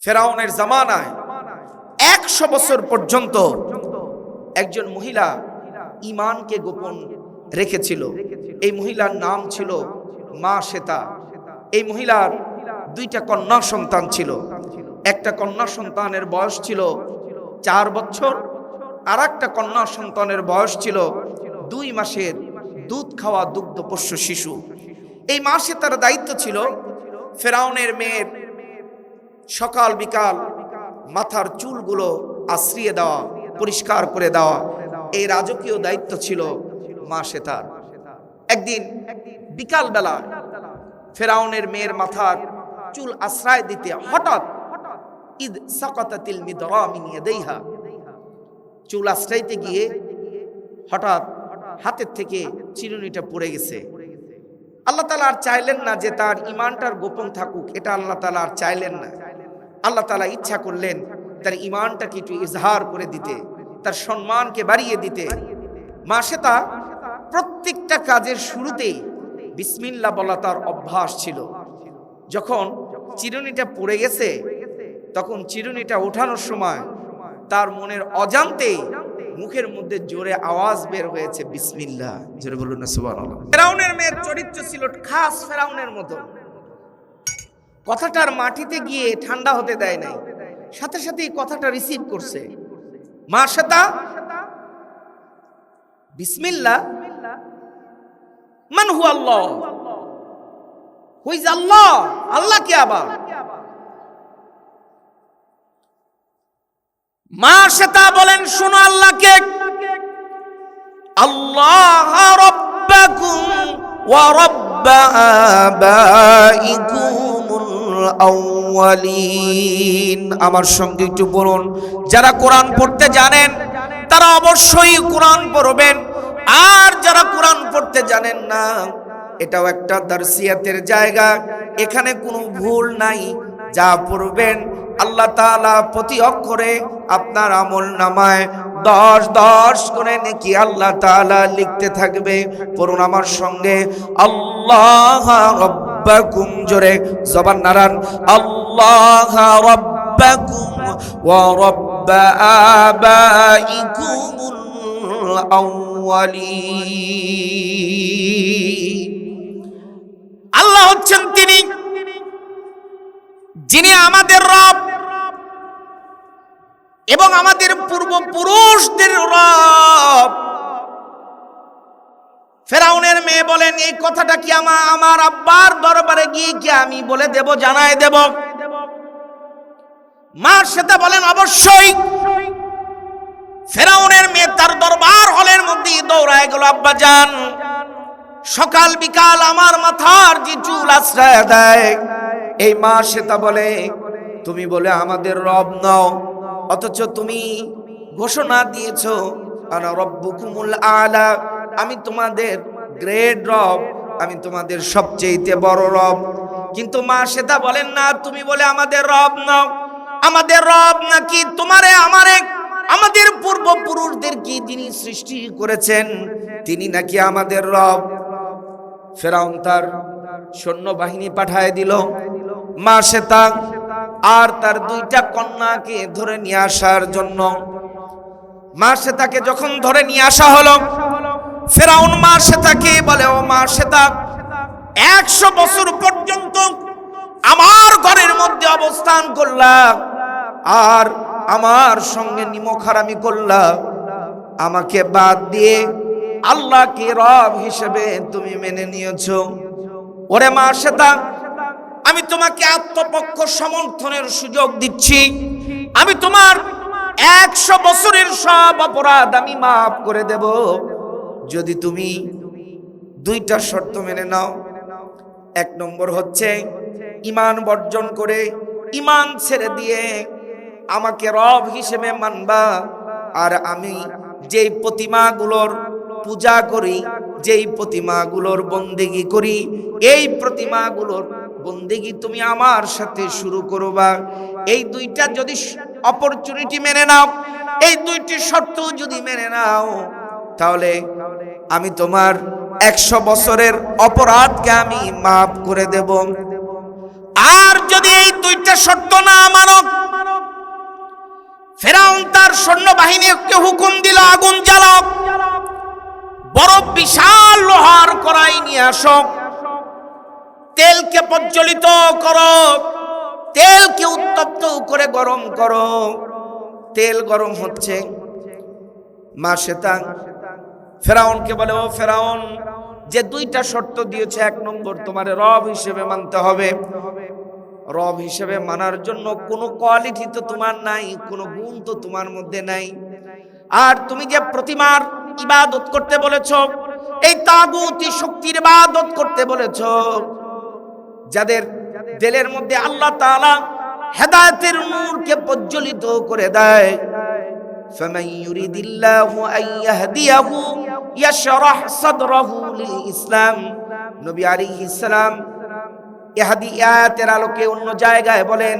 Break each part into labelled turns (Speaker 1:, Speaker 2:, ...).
Speaker 1: ফেরাউনের জামানায় 100 বছর পর্যন্ত একজন মহিলা ঈমানকে গোপন রেখেছিল। এই মহিলার নাম ছিল মা শ্বেতা। এই মহিলার 2টা কন্যা সন্তান ছিল। একটা কন্যা সন্তানের বয়স ছিল 4 বছর, আর একটা কন্যা সন্তানের বয়স ছিল 2 মাসের দুধ খাওয়া দুগ্ধপোষ্য শিশু। এই মা শ্বেতার দায়িত্ব ছিল ফেরাউনের মেয়ের সকাল বিকাল মাথার চুলগুলো আশ্রিয়ে দেওয়া, পরিষ্কার করে দেওয়া। এই রাজকীয় দায়িত্ব ছিল মা শ্বেতার। একদিন বিকালবেলা ফেরাউনের মেয়ের মাথার চুল আশ্রয় দিতে হঠাৎ ইদ সাকাতাতিল মিদরা মিন ইয়াদাইহা, চুল আশ্রাইতে গিয়ে হঠাৎ হাতের থেকে চিরুনিটা পড়ে গেছে। আল্লাহ তাআলা আর চাইলেন না যে তার ঈমানটার গোপন থাকুক, এটা আল্লাহ তাআলা আর চাইলেন না। আল্লাহ তাআলা ইচ্ছা করলেন তার ঈমানটাকে একটু ইজহার করে দিতে, তার সম্মানকে বাড়িয়ে দিতে। মা শ্বেতা প্রত্যেকটা কাজের শুরুতেই বিসমিল্লাহ বলা তার অভ্যাস ছিল। যখন চিরুনিটা পড়ে গেছে তখন চিরুনিটা ওঠানোর সময় তার মনের অজান্তেই মুখের মধ্যে জোরে আওয়াজ বের হয়েছে বিসমিল্লাহ। জোরে বলুন না সুবহানাল্লাহ। ফেরাউনের মেয়ের চরিত্র ছিল খাস ফেরাউনের মতো। কথাটার মাটিতে গিয়ে ঠান্ডা হতে দেয় নাই, সাথে সাথেই কথাটা রিসিভ করছে। মা শ্বেতা বিসমিল্লাহ, মান হু আল্লাহ, হু ইজ আল্লাহ, আল্লাহ কে আবার? মা শ্বেতা বলেন শুনো আল্লাহকে, আল্লাহ রাব্বাকুম ওয়া রাব্ব আবাইকুমুল আউয়ালিন। আমার সঙ্গে একটু বলুন, যারা কোরআন পড়তে জানেন তারা অবশ্যই কোরআন পড়বেন, আর যারা কোরআন পড়তে জানেন না, এটাও একটা দারসিয়াতের জায়গা, এখানে কোনো ভুল নাই। যা পড়বেন আল্লাহ তাআলা প্রতি অক্ষরে আপনার আমলনামায় 10 করে নেকি আল্লাহ তাআলা লিখতে থাকবে। পড়ুন আমার সঙ্গে, আল্লাহ রাব্বাকুম, জোরে জবান নাড়ান, আল্লাহ রাব্বাকুম ওয়া রাব্ব আবাইকুমুল আউয়ালিন। আল্লাহ হচ্ছেন তিনি যিনি আমাদের রব এবং আমাদের পূর্বপুরুষদের রব। ফেরাউনের মেয়ে বলেন এই কথাটা কি আমার আব্বার দরবারে গিয়ে কি আমি বলে দেব, জানায় দেব? মা শ্বেতা বলেন অবশ্যই। ফেরাউনের মেয়ে তার দরবার হলের মধ্যে দৌড়ায় গেল, আব্বা জান সকাল বিকাল আমার মাথার যে চুল আশ্রয় দেয়। এই মা শ্বেতা বলে তুমি বলে আমাদের রব নও, অথচ তুমি ঘোষণা দিয়েছো আনা রব্বুকুমুল আলা, আমি তোমাদের গ্রেট রব, আমি তোমাদের সবচেয়ে বড় রব। কিন্তু মা শ্বেতা বলেন না, তুমি বলে আমাদের রব নও, আমাদের রব নাকি তোমারে আমারে, আমাদের পূর্বপুরুষদের কি যিনি সৃষ্টি করেছেন তিনি নাকি আমাদের রব। ফেরাউন তার সৈন্যবাহিনী পাঠায় দিল মা শ্বেতা আর তার 2টা কন্যাকে ধরে নিয়ে আসার জন্য। মা শ্বেতাকে যখন ধরে নিয়ে আসা হলো, ফেরাউন মা শ্বেতাকে বলে, ও মা শ্বেতা 100 বছর পর্যন্ত আমার ঘরের মধ্যে অবস্থান করলা আর আমার সঙ্গে নিমখারামি করলা, আমাকে বাদ দিয়ে আল্লাহকে রব হিসেবে তুমি মেনে নিয়েছো। ওরে মা শ্বেতা, আমি তোমাকে আত্মপক্ষ সমর্থনের সুযোগ দিচ্ছি, আমি তোমার 100 বছরের সব অপরাধ আমি মাফ করে দেব যদি তুমি 2টা শর্ত মেনে নাও। 1 নম্বর হচ্ছে ঈমান বর্জন করে, ঈমান ছেড়ে দিয়ে আমাকে রব হিসেবে মানবা, আর আমি যেই প্রতিমাগুলোর পূজা করি, যেই প্রতিমাগুলোর বন্দেগী করি, এই প্রতিমাগুলোর বন্দেগী তুমি আমার সাথে শুরু করবা। এই 2টা যদি অপরচুনিটি মেনে নাও, এই 2টি শর্ত যদি মেনে নাও, তাহলে আমি তোমার 100 বছরের অপরাধকে আমি মাফ করে দেব। আর যদি এই 2টা শর্ত না মানো, সৈন্যবাহিনীকে হুকুম দিল আগুন জ্বালাও, বড় বিশাল লোহার কড়াই নিয়ে আসো, তেলকে প্রজ্বলিত করো, তেলকে উত্তপ্ত করে গরম করো। তেল গরম হচ্ছে। মা শ্বেতা ফেরাউনকে বলে, ও ফেরাউন, যে দুইটা শর্ত দিয়েছে, এক নম্বর তোমার রব হিসেবে মানতে হবে। রব হিসেবে মানার জন্য কোনো কোয়ালিটি তো তোমার নাই, কোনো গুণ তো তোমার মধ্যে নাই। আর তুমি যে প্রতিমার ইবাদত করতে বলেছ, এই তাগুতি শক্তির ইবাদত করতে বলেছ, যাদের দিলের মধ্যে আল্লাহ তাআলা হেদায়েতের নূরকে প্রজ্বলিত করে দেয়, ফামান ইউরিদিল্লাহু আন ইয়াহদিয়াহু ইয়াশরাহ সাদরাহু লিল ইসলাম। নবী আলাইহিস সালাম ইহাদি আয়াতের আলোকে অন্য জায়গায় বলেন,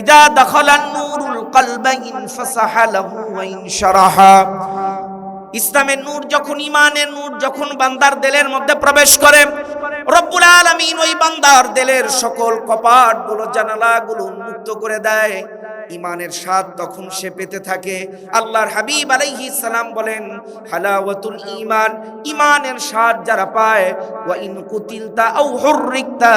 Speaker 1: ইদা দাখালান নূরুল কলবা ইনফাসাহা লাহু ওয়া ইনশারাহা। ইসলামের নূর যখন, ঈমানের নূর যখন বান্দার দিলের মধ্যে প্রবেশ করে, রব্বুল আলামিন ওই বান্দার দিলের সকল কপাটগুলো, জানালাগুলো উন্মুক্ত করে দেয়। ঈমানের স্বাদ তখন সে পেতে থাকে। আল্লাহর হাবিব আলাইহিস সালাম বলেন, হালাওয়াতুল ঈমান, ঈমানের স্বাদ যারা পায়, ওয়া ইন কুতিলতা আও হুররিকতা,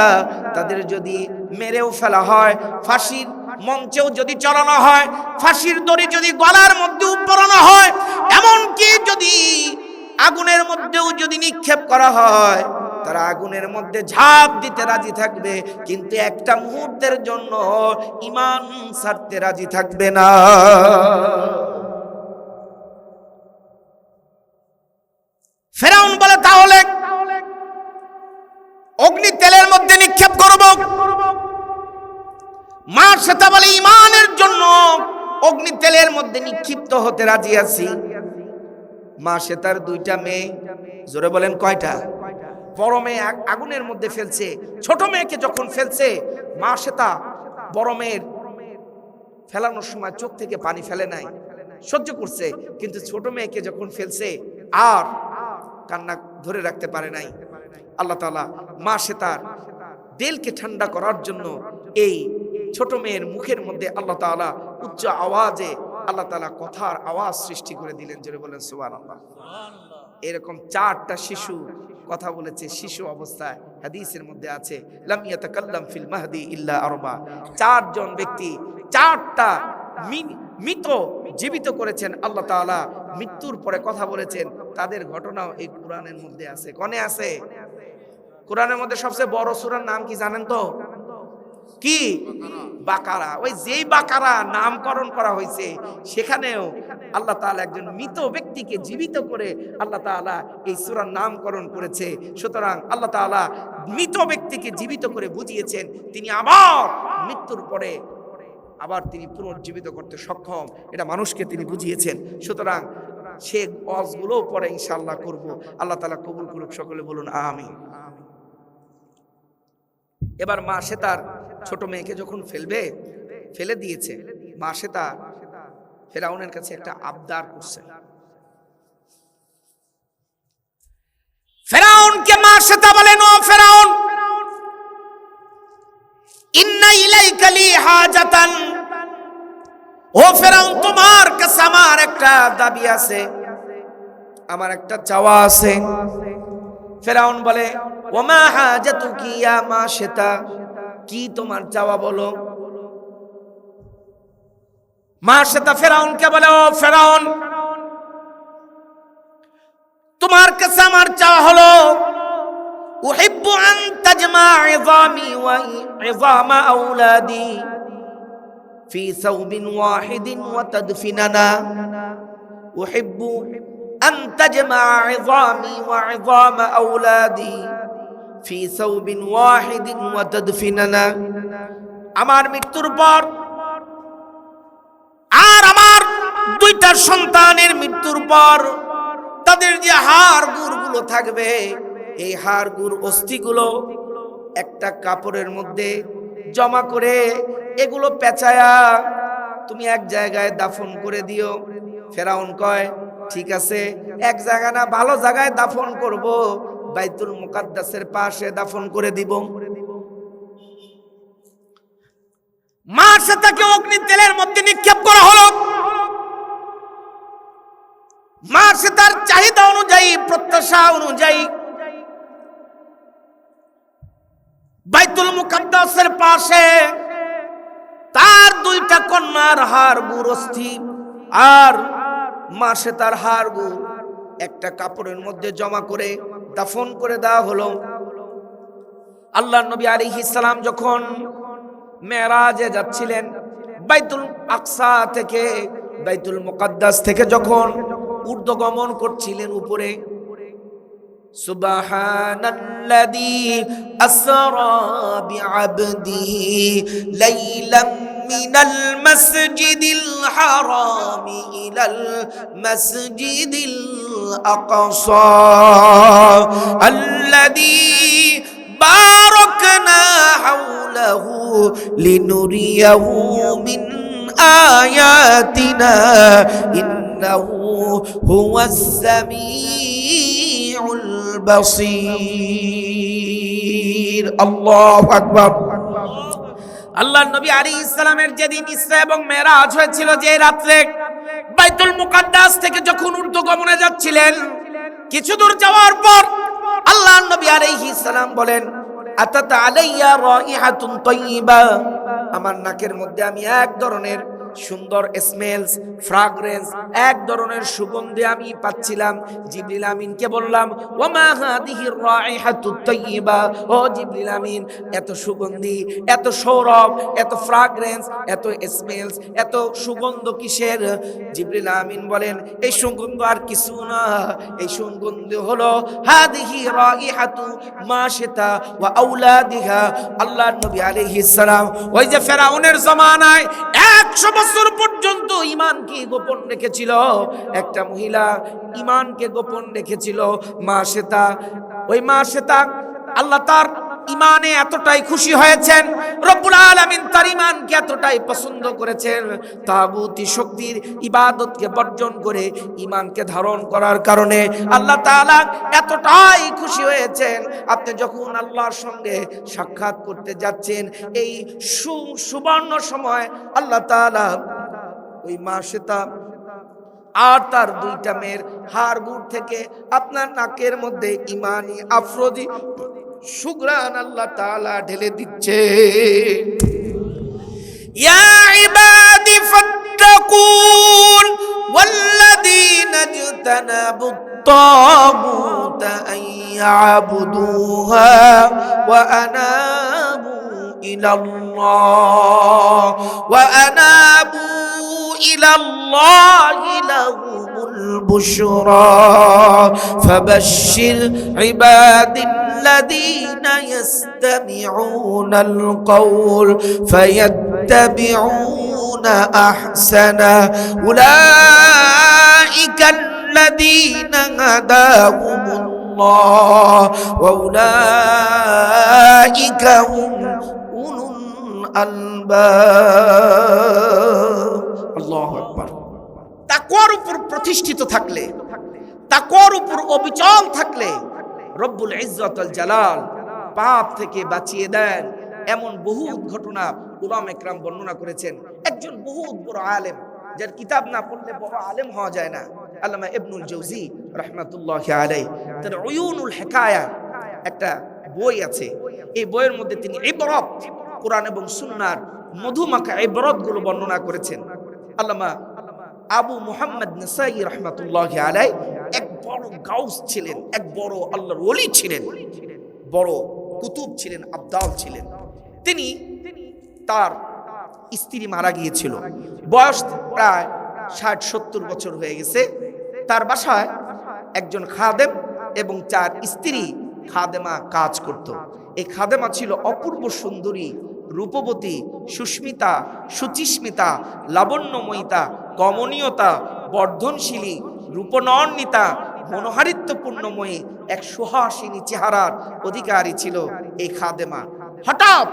Speaker 1: তাদের যদি মেরেও ফেলা হয়, ফাঁসির মঞ্চেও যদি চড়ানো হয়, ফাঁসির দড়ি যদি গলার মধ্যে পরানো হয়, এমনকি যদি আগুনের মধ্যেও যদি নিক্ষেপ করা হয়, তারা আগুনের মধ্যে ঝাঁপ দিতে রাজি থাকবে, কিন্তু একটা মুহূর্তের জন্য ঈমান ছাড়তে রাজি থাকবে না। ফেরাউন বলে, তাহলে অগ্নি তেলের মধ্যে নিক্ষেপ করব। মা শ্বেতা বলে, ঈমানের জন্য অগ্নি তেলের মধ্যে নিক্ষিপ্ত হতে রাজি আছি। মা শ্বেতার দুইটা মেয়ে, জোরে বলেন কয়টা? বড় মেয়ে আগুনের মধ্যে ফেলছে। ছোট মেয়েকে যখন ফেলছে, মা শ্বেতা বড় মেয়ের ফেলানোর সময় চোখ থেকে পানি ফেলে নাই, সহ্য করছে। কিন্তু ছোট মেয়েকে যখন ফেলছে, আর কান্না ধরে রাখতে পারে নাই। আল্লাহ তাআলা মা শ্বেতার দিলকে ঠান্ডা করার জন্য এই ছোট মেয়ের মুখের মধ্যে আল্লাহ তাআলা উচ্চ আওয়াজে আল্লাহ তাআলা কথার আওয়াজ সৃষ্টি করে দিলেন। জোরে বলেন সুবহানাল্লাহ। এরকম 4টা শিশু কথা বলেছে শিশু অবস্থায়, হাদিসের মধ্যে আছে, লাম ইয়াতাকাল্লাম ফিল মাহদি ইল্লা আরবা। 4 জন ব্যক্তি 4টা মৃত জীবিত করেছেন আল্লাহ তাআলা, মৃত্যুর পরে কথা বলেছেন। তাদের ঘটনাও এই কোরআনের মধ্যে আছে। কোনে আছে? কোরআনের মধ্যে সবচেয়ে বড় সূরার নাম কি জানেন তো? কি? বাকারা। ওই যেই বাকারা নামকরণ করা হয়েছে, সেখানেও আল্লাহ তাআলা একজন মৃত ব্যক্তিকে জীবিত করে আল্লাহ তাআলা এই সূরার নামকরণ করেছে। সুতরাং আল্লাহ তাআলা মৃত ব্যক্তিকে জীবিত করে বুঝিয়েছেন তিনি আবার মৃত্যুর পরে আবার তিনি পুনর্জীবিত করতে সক্ষম, এটা মানুষকে তিনি বুঝিয়েছেন। সুতরাং সে ওয়াজগুলো পরে ইনশাআল্লাহ করব। আল্লাহ তাআলা কবুল করুক, সকলে বলুন আমিন। এবার মা শ্বেতার ছোট মেয়েকে যখন ফেলে দিয়েছে, মা শ্বেতা ফেরাউনের কাছে একটা আবদার করছে। ফেরাউনকে মা শ্বেতা বলেন, ও ফেরাউন, ইন্না ইলাইকা লি হাজাতান, ও ফেরাউন, তোমার কাছে আমার একটা দাবি আছে, আমার একটা চাওয়া আছে। ফেরাউন বলে, ওমা হাজাতুকি ইয়া মা শ্বেতা, কি তোমার চাওয়া বলো। মা শ্বেতা ফেরাউনকে বলে, ও ফেরাউন, তোমার কাছে আমার চাওয়া হলো, উহিব্বু আন তাজমা ইযামি ওয়া ইযামা আওলাদি ফি সাওবিন ওয়াহিদিন ওয়া তাদফিনানা। উহিব্বু আন তাজমা ইযামি ওয়া ইযামা আওলাদি ফি সাওবিন ওয়াহিদিন ওয়া তাদফিনানা। আমার মৃত্যুর পর আর আমার 2টা সন্তানের মৃত্যুর পর তাদের যে হাড় গুড়গুলো থাকবে, এই হাড় গুড় অস্থিগুলো একটা কাপড়ের মধ্যে জমা করে এগুলো পেঁচায়া তুমি এক জায়গায় দাফন করে দিও। ফেরাউন কয়, ঠিক আছে, এক জায়গা না, ভালো জায়গায় দাফন করব, বাইতুল মুকাদ্দাসের পাশে দাফন করে দিব। মা শ্বেতাকে অগ্নি তেলের মধ্যে নিক্ষেপ করা হলো। পরিভাষা অনুযায়ী বাইতুল মুকাদ্দাসের পাশে তার দুইটা কন্যার হাড়গোড় অস্থি আর মাসে তার হাড়গোড় একটা কাপড়ের মধ্যে জমা করে দাফন করে দেওয়া হলো। আল্লাহর নবী আলাইহিস সালাম যখন মেরাজে যাচ্ছিলেন, বাইতুল আকসা থেকে বাইতুল মুকাদ্দাস থেকে যখন ঊর্ধ্বগমন করছিলেন উপরে, সুবহানাল্লাযী আসরা বিআবদিহি লাইলাম মিনাল মাসজিদিল হারামি ইলাল মাসজিদিল আকসা আল্লাযী বারাকনা হাওলাহু লিনুরিয়াহু মিন আয়াতিনা ইন্নাহু হুয়াস সামিউল বাসীর। আল্লাহু আকবার। আল্লাহর নবী আলাইহিস সালামের যেদিন ইসরা এবং মেরাজ হয়েছিল, যে রাত্রে বাইতুল মুকাদ্দাস থেকে যখন ঊর্ধ্বগমনে যাচ্ছিলেন, কিছু দূর যাওয়ার পর আল্লাহর নবী আলাইহিস সালাম বলেন, আতাতা আলাইয়া রাইহাতুন তাইয়্যিবা, আমার নাকের মধ্যে আমি এক ধরনের সুন্দর স্মেলস, ফ্রাগ্রেন্স, এক ধরনের সুগন্ধি আমি পাচ্ছিলাম। জিবরিল আমিনকে বললাম, ওমা হাদিহি রাইহাতুত তাইয়্যিবা, ও জিবরিল আমিন, এত সুগন্ধি, এত সৌরভ, এত ফ্রাগ্রেন্স, এত স্মেলস, এত সুগন্ধ কিসের? জিবরিল আমিন বলেন, এই সুগন্ধ আর কিছু না, এই সুগন্ধ হলো হাদিহি রাইহাতু মাশিতা ওয়া আওলাদিহা। আল্লাহর নবী আলাইহিস সালাম ওই যে ফেরাউনের জমানায় 100 বছর পর্যন্ত ঈমানকে গোপন রেখেছিল, একটা মহিলা ঈমানকে গোপন রেখেছিল, মা শ্বেতা। ওই মা শ্বেতা আল্লাহ তার ঈমানে এতটাই খুশি হয়েছেন, রব্বুল আলামিন তার ঈমানকে এতটাই পছন্দ করেছেন, তাগুতি শক্তির ইবাদতকে বর্জন করে ঈমানকে ধারণ করার কারণে আল্লাহ তাআলা এতটাই খুশি হয়েছেন। আপনি যখন আল্লাহর সঙ্গে সাক্ষাৎ করতে যাচ্ছেন, এই সুবর্ণ সময় আল্লাহ তাআলা ওই মা শ্বেতা আর তার দুইটা মেয়ের হাড়গোড় থেকে আপনার নাকের মধ্যে ঈমানি আফরোদি সুগ্রান আল্লাহ তাআলা ঢেলে দিচ্ছে। ইয়া ইবাদি ফাত্তাকুন ওয়াল্লাযীনা ইজতানাবুত তাগুত আন ইয়াবুদুহা ওয়া আনাবু ইলাল্লাহ ওয়া আনাবু ইলাল্লাহি লাহুমুল বুশরা ফাবাশশির ইবাদিল্লাযীনা ইয়াসতামিউনাল কওল ফায়াত্তাবিউনা আহসানা উলাইকাল্লাযীনা হাদাহুমুল্লাহ ওয়া উলাইকা হুম উলুল আলবাব। আল্লাহু আকবার। তাকওয়ার উপর প্রতিষ্ঠিত থাকলে, তাকওয়ার উপর অবিচল থাকলে রব্বুল ইজ্জত ওয়াল জালাল পাপ থেকে বাঁচিয়ে দেন। এমন বহুত ঘটনা উলামা ইকরাম বর্ণনা করেছেন। একজন বহুত বড় আলেম, যার কিতাব না পড়লে বড় আলেম হওয়া যায় না, আল্লামা ইবনুল জাওজি রাহমাতুল্লাহি আলাইহি, তার উয়ুনুল হিকায়া একটা বই আছে। এই বইয়ের মধ্যে তিনি ইবরাত, কোরআন এবং সুন্নাহর মধুমাখা ইবরাত গুলো বর্ণনা করেছেন। আল্লামা আবু মুহাম্মদ নাসাই রাহমাতুল্লাহি আলাইহি এক বড় গাউস ছিলেন, এক বড় আল্লাহর ওলি ছিলেন, বড় কুতুব ছিলেন, আবদাল ছিলেন। তিনি, তার স্ত্রী মারা গিয়েছিল, বয়স প্রায় 60-70 বছর হয়ে গেছে। তার বাসায় একজন খাদেম এবং 4 স্ত্রী খাদেমা কাজ করত। এই খাদেমা ছিল অপূর্ব সুন্দরী, রূপবতী, সুস্মিতা, সুচিস্মিতা, লাবণ্যময়িতা, কমনীয়তা, বর্ধনশীলী, রূপনর্ণিতা, মনোহারিত্বপূর্ণময়ী, এক সুহাসিনী চেহারার অধিকারী ছিল এই খাদেমা। হঠাৎ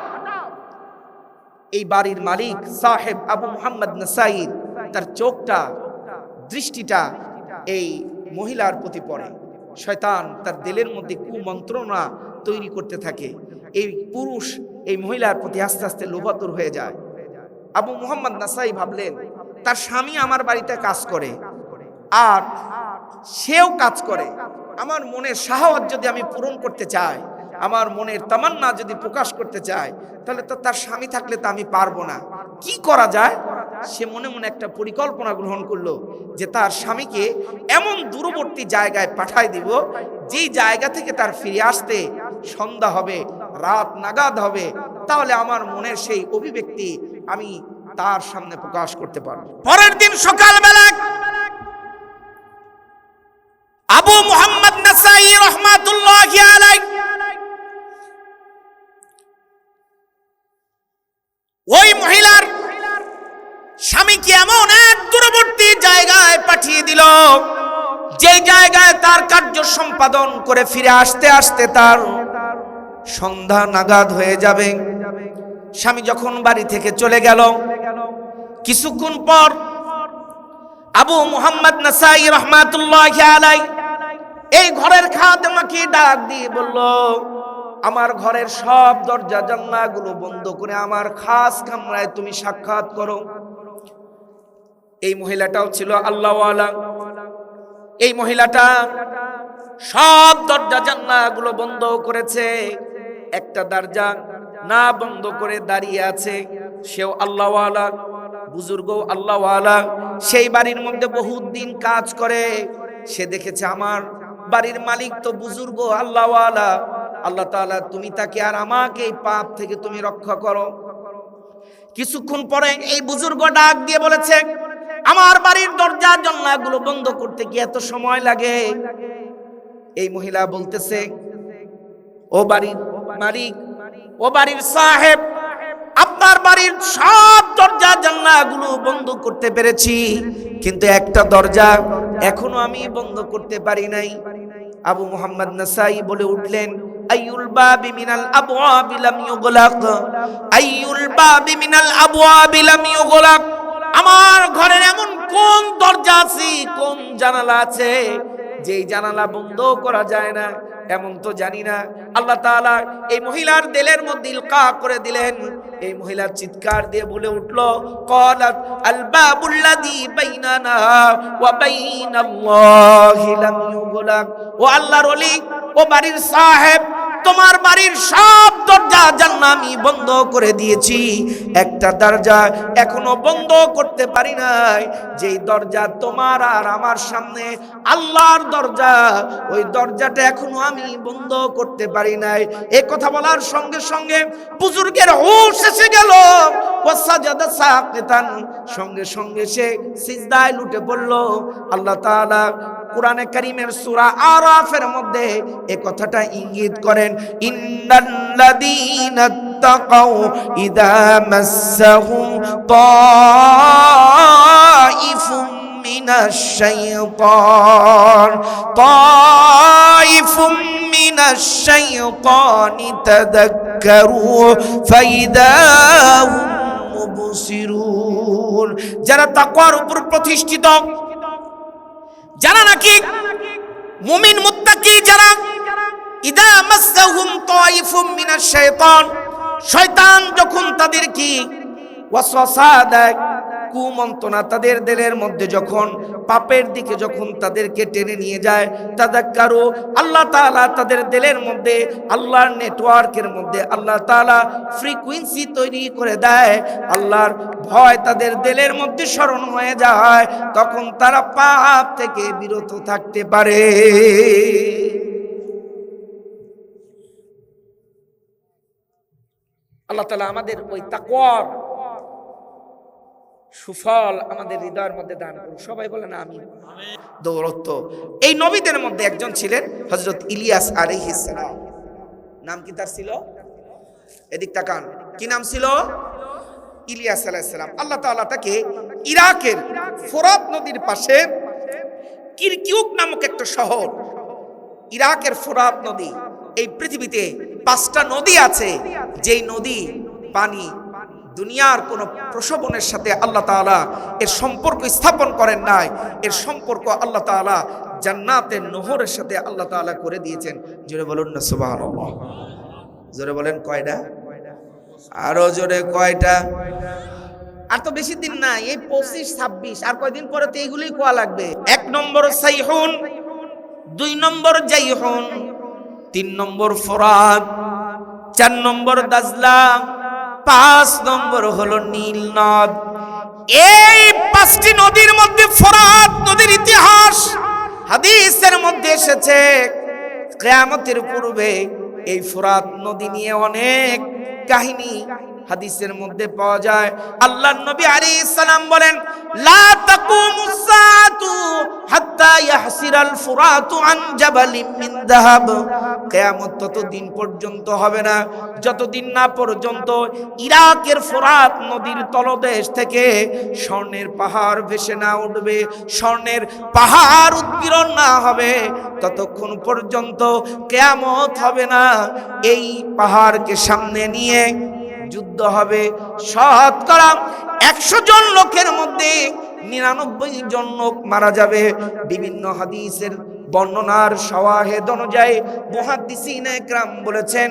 Speaker 1: এই বাড়ির মালিক সাহেব আবু মুহাম্মদ নাসাই, তার চোখটা, দৃষ্টিটা এই মহিলার প্রতি পড়ে। শয়তান তার দিলের মধ্যে কুমন্ত্রণা তৈরি করতে থাকে। এই পুরুষ এই মহিলার প্রতি আস্তে আস্তে লোভাতুর হয়ে যায়। আবু মুহাম্মদ নাসাই ভাবলেন, তার স্বামী আমার বাড়িতে কাজ করে আর সেও কাজ করে, আমার মনের শাহওয়াত যদি আমি পূরণ করতে চাই, আমার মনের তামান্না যদি প্রকাশ করতে চাই, তাহলে তো তার স্বামী থাকলে তো আমি পারবো না। কি করা যায়? সে মনে মনে একটা পরিকল্পনা গ্রহণ করলো যে তার স্বামীকে এমন দূরবর্তী জায়গায় পাঠায় দিব, যেই জায়গা থেকে তার ফিরে আসতে সন্ধ্যা হবে, রাত নাগাদ হবে, তাহলে আমার মনের সেই অভিব্যক্তি আমি তার সামনে প্রকাশ করতে পারবো। পরের দিন সকালবেলা আবু মুহাম্মদ নাসাই রাহমাতুল্লাহি আলাইহি ওই মহিলার স্বামীকে এমন এক দূরবর্তী জায়গায় পাঠিয়ে দিল, যে জায়গায় তার কার্য সম্পাদন করে ফিরে আসতে আসতে তার সন্ধ্যা নাগাদ হয়ে যাবে। স্বামী যখন বাড়ি থেকে চলে গেল, কিছুক্ষণ পর আবু মুহাম্মদ নাসাই রাহমাতুল্লাহি আলাইহি এই ঘরের খাদেমাকে ডাক দিয়ে বলল, আমার ঘরের সব দরজা জানলাগুলো বন্ধ করে আমার খাস কামরায় তুমি সাক্ষাৎ করো। এই মহিলাটাও ছিল আল্লাহওয়ালা। এই মহিলাটা সব দরজা জানলাগুলো বন্ধ করেছে, একটা দরজা না বন্ধ করে দাঁড়িয়ে আছে। সেও আল্লাহওয়ালা, বুজুর্গ আল্লাহওয়ালা, সেই বাড়ির মধ্যে বহুত দিন কাজ করে। সে দেখেছে আমার বাড়ির মালিক তো বুজুর্গ আল্লাহওয়ালা, আল্লাহ তাআলা তুমি তাকে আর আমাকে এই পাপ থেকে তুমি রক্ষা করো। কিছুক্ষণ পরে এই বুজুর্গ ডাক দিয়ে বলেছে, আমার বাড়ির দরজা জানলাগুলো বন্ধ করতে কি এত সময় লাগে? এই মহিলা বলতেছে, ও বাড়ির মালিক, ও বাড়ির সাহেব, আপনার বাড়ির সব দরজা জানলাগুলো বন্ধ করতে পেরেছি, কিন্তু একটা দরজা এখনো আমি বন্ধ করতে পারি নাই। আবু মুহাম্মদ নাসাই বলে উঠলেন, আইয়ুল বাবি মিনাল আবওয়াবি লাম ইউগলাক, আইয়ুল বাবি মিনাল আবওয়াবি লাম ইউগলাক। আমার ঘরের এমন কোন দরজা আছে, কোন জানালা আছে যেই জানালা বন্ধ করা যায় না? এমন তো জানি না। আল্লাহ তাআলা এই মহিলার দিলের মধ্যে ইলকা করে দিলেন। এই মহিলা চিৎকার দিয়ে বলে উঠলো, ক্বালাত আল বাবুল্লাযী বাইনানা ওয়া বাইনাল্লাহি লাম ইউগলাক। ও আল্লাহর ওলি, ও বাড়ির সাহেব, তোমার বাড়ির সব দরজা জানলা আমি বন্ধ করে দিয়েছি, একটা দরজা এখনো বন্ধ করতে পারি নাই, যেই দরজা তোমার আর আমার সামনে আল্লাহর দরজা, ওই দরজাটা এখনো আমি বন্ধ করতে পারি নাই। এই কথা বলার সঙ্গে সঙ্গে বুজুর্গের হুঁশ এসে গেল। ওয়াসাজাদা সাকিতান, সঙ্গে সঙ্গে সে সিজদায় লুটে পড়ল। আল্লাহ তাআলা কুরআনে কারীমের সূরা আরাফের মধ্যে এই কথাটা ইঙ্গিত করেন, ইন্নাল্লাযীনা তাকাউ ইযা মাসসাহুম তাইফুম মিনাশ শাইতানি তাযাক্কারু ফাইদা হুম মুবসিরুন। যারা তাকওয়ার উপর প্রতিষ্ঠিত, যারা নাকি মুমিন মুত্তাকি, যারা ইদা মাসসাহুম তাইফুম মিনাশ শাইতান, শয়তান যখন তাদের কি ওয়াসওয়াসা দেয়, কুমন্ত্রণা তাদের দিলের মধ্যে যখন পাপের দিকে যখন তাদেরকে টেনে নিয়ে যায়, তাযাক্কারু, আল্লাহ তাআলা তাদের দিলের মধ্যে আল্লাহর নেটওয়ার্কের মধ্যে আল্লাহ তাআলা ফ্রিকোয়েন্সি তৈরি করে দেয়, আল্লাহর ভয় তাদের দিলের মধ্যে স্মরণ হয়ে যায়, তখন তারা পাপ থেকে বিরত থাকতে পারে। আল্লাহ তাআলা আমাদের ওই তাকওয়ার সুফল আমাদের হৃদয়ের মধ্যে দান করুন। সবাই বলেন আমিন। দৌরত্ব এই নবীদের মধ্যে একজন ছিলেন হযরত ইলিয়াস আলাইহিস সালাম। নাম কি তার ছিল? এদিক তাকান, কি নাম ছিল? ইলিয়াস আলাইহিস সালাম। আল্লাহ তাআলা তাকে ইরাকের ফোরাত নদীর পাশে কিরকিউক নামক একটা শহর, ইরাকের ফোরাত নদী, এই পৃথিবীতে 5টা নদী আছে, যেই নদী পানি দুনিয়ার কোন প্রশোভনের সাথে আল্লাহ তাআলা এর সম্পর্ক স্থাপন করেন নাই। এর সম্পর্ক আল্লাহ তাআলা জান্নাতের নহরের সাথে আল্লাহ তাআলা করে দিয়েছেন। জোরে বলুন না সুবহানাল্লাহ। জোরে বলেন কয়টা? আরো জোরে কয়টা? আর তো বেশি দিন না, এই 25-26 আর কয়দিন পরে তো এইগুলোই কোয়া লাগবে। 1 নম্বর সাইহুন, 2 নম্বর জাইহুন, 3 নম্বর ফোরাত, 4 নম্বর দাজলা, 5 নম্বর হলো নীল নদ। এই 5টি নদীর মধ্যে ফোরাত নদীর ইতিহাস হাদিসের মধ্যে এসেছে। কিয়ামতের পূর্বে এই ফোরাত নদী নিয়ে অনেক কাহিনী হাদিসের মধ্যে পাওয়া যায়। আল্লাহর নবী আলাইহিস সালাম বলেন, লা তাকুমুস সাআতু হাত্তা ইয়াহসিরাল ফুরাতু আন জাবালিন মিন যাহাব। কিয়ামত ততদিন পর্যন্ত হবে না যতদিন না পর্যন্ত ইরাকের ফোরাত নদীর তলদেশ থেকে স্বর্ণের পাহাড় ভেসে না উঠবে, স্বর্ণের পাহাড় উৎপীড়ন না হবে, ততক্ষণ পর্যন্ত কিয়ামত হবে না। এই পাহাড়কে সামনে নিয়ে যুদ্ধ হবে। শতকরা 100 জন লোকের মধ্যে 99 জন লোক মারা যাবে। বিভিন্ন হাদিসের বর্ণনার শাওয়াহিদ অনুযায়ী মুহাদ্দিসিনে কেরাম বলেছেন,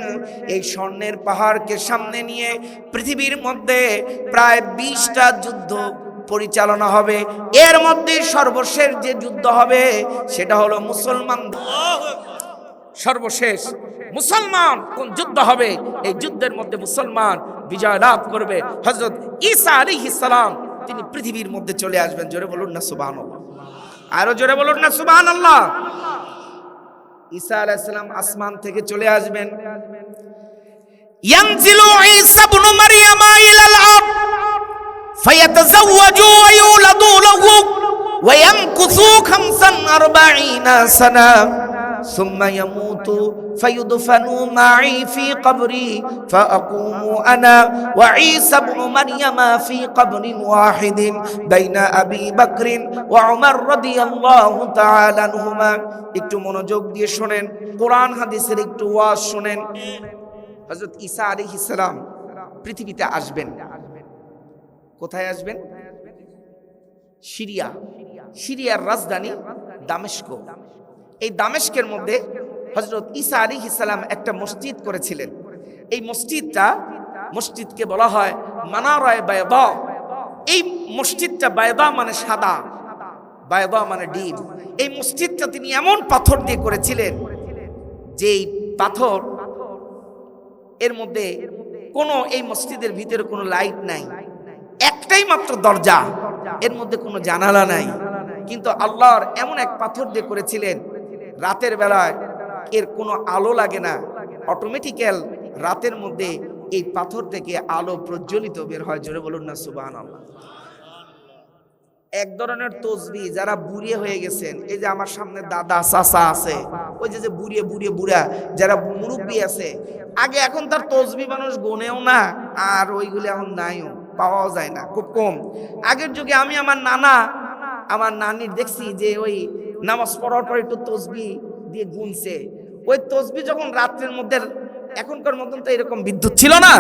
Speaker 1: এই স্বর্ণের পাহাড়কে সামনে নিয়ে পৃথিবীর মধ্যে প্রায় 20টা যুদ্ধ পরিচালনা হবে। এর মধ্যে সর্বশেষ যে যুদ্ধ হবে সেটা হলো মুসলমান, সর্বশেষ মুসলমান কোন যুদ্ধ হবে, এই যুদ্ধের মধ্যে মুসলমান বিজয় লাভ করবে। হযরত ঈসা আলাইহিস সালাম তিনি পৃথিবীর মধ্যে চলে আসবেন। জোরে বলুন না সুবহানাল্লাহ, আরো জোরে বলুন না সুবহানাল্লাহ। ঈসা আলাইহিস সালাম আসমান থেকে চলে আসবেন। ইয়ানজিলু ঈসা ইবনে মারইয়াম ইলাল আরদ ফায়াতাযাওয়াজু ওয়া ইউলাদু লাহু ওয়া ইয়ামকুসু 45 সানা সুম্মা ইয়ামুতু ফায়ুদফানু মা'i ফি কবরি ফাআকুমু আনা ওয়া ঈসা ইবনে মারইয়াম ফি কবরিন ওয়াহিদিন বাইনা আবি বকরিন ওয়া উমর রাদিয়াল্লাহু তাআলা আনহুমা। একটু মনোযোগ দিয়ে শুনেন, কোরআন হাদিসের একটু ওয়াজ শুনেন। হযরত ঈসা আলাইহিস সালাম পৃথিবীতে আসবেন। কোথায় আসবেন? সিরিয়ার রাজধানী দামেস্ক। এই দামেস্কের মধ্যে হযরত ঈসা আলাইহিস সালাম একটা মসজিদ করেছিলেন। এই মসজিদকে বলা হয় মানারায়ে বায়দা। এই মসজিদটা বায়দা মানে সাদা, বায়দা মানে ডিম। এই মসজিদটা তিনি এমন পাথর দিয়ে করেছিলেন যে এই পাথর এর মধ্যে কোনো, এই মসজিদের ভিতরে কোনো লাইট নাই, একটাই মাত্র দরজা, এর মধ্যে কোনো জানালা নাই। কিন্তু আল্লাহর এমন এক পাথর দিয়ে করেছিলেন, রাতের বেলায় এর কোনো আলো লাগে না, অটোমেটিক্যাল রাতের মধ্যে এই পাথর থেকে আলো প্রজ্বলিত বের হয়। জোরে বলুন না সুবহানাল্লাহ। এক ধরনের তসবিহ, যারা বুড়িয়ে হয়ে গেছেন, এই যে আমার সামনে দাদা চাচা আছে, ওই যে বুড়া যারা মুরব্বী আছে, আগে এখন তার তসবিহ মানুষ গোনেও না, আর ওইগুলি এখন নাইও, পাওয়াও যায় না, খুব কম। আগের যুগে আমি আমার নানির দেখছি যে ওই নামাজ পড়ার পর একটু তসবিহ দিয়ে গুনছে। ওই তসবিহ যখন রাত্রের মধ্যে, এখনকার মতন তো এরকম বিদ্যুৎ ছিল না,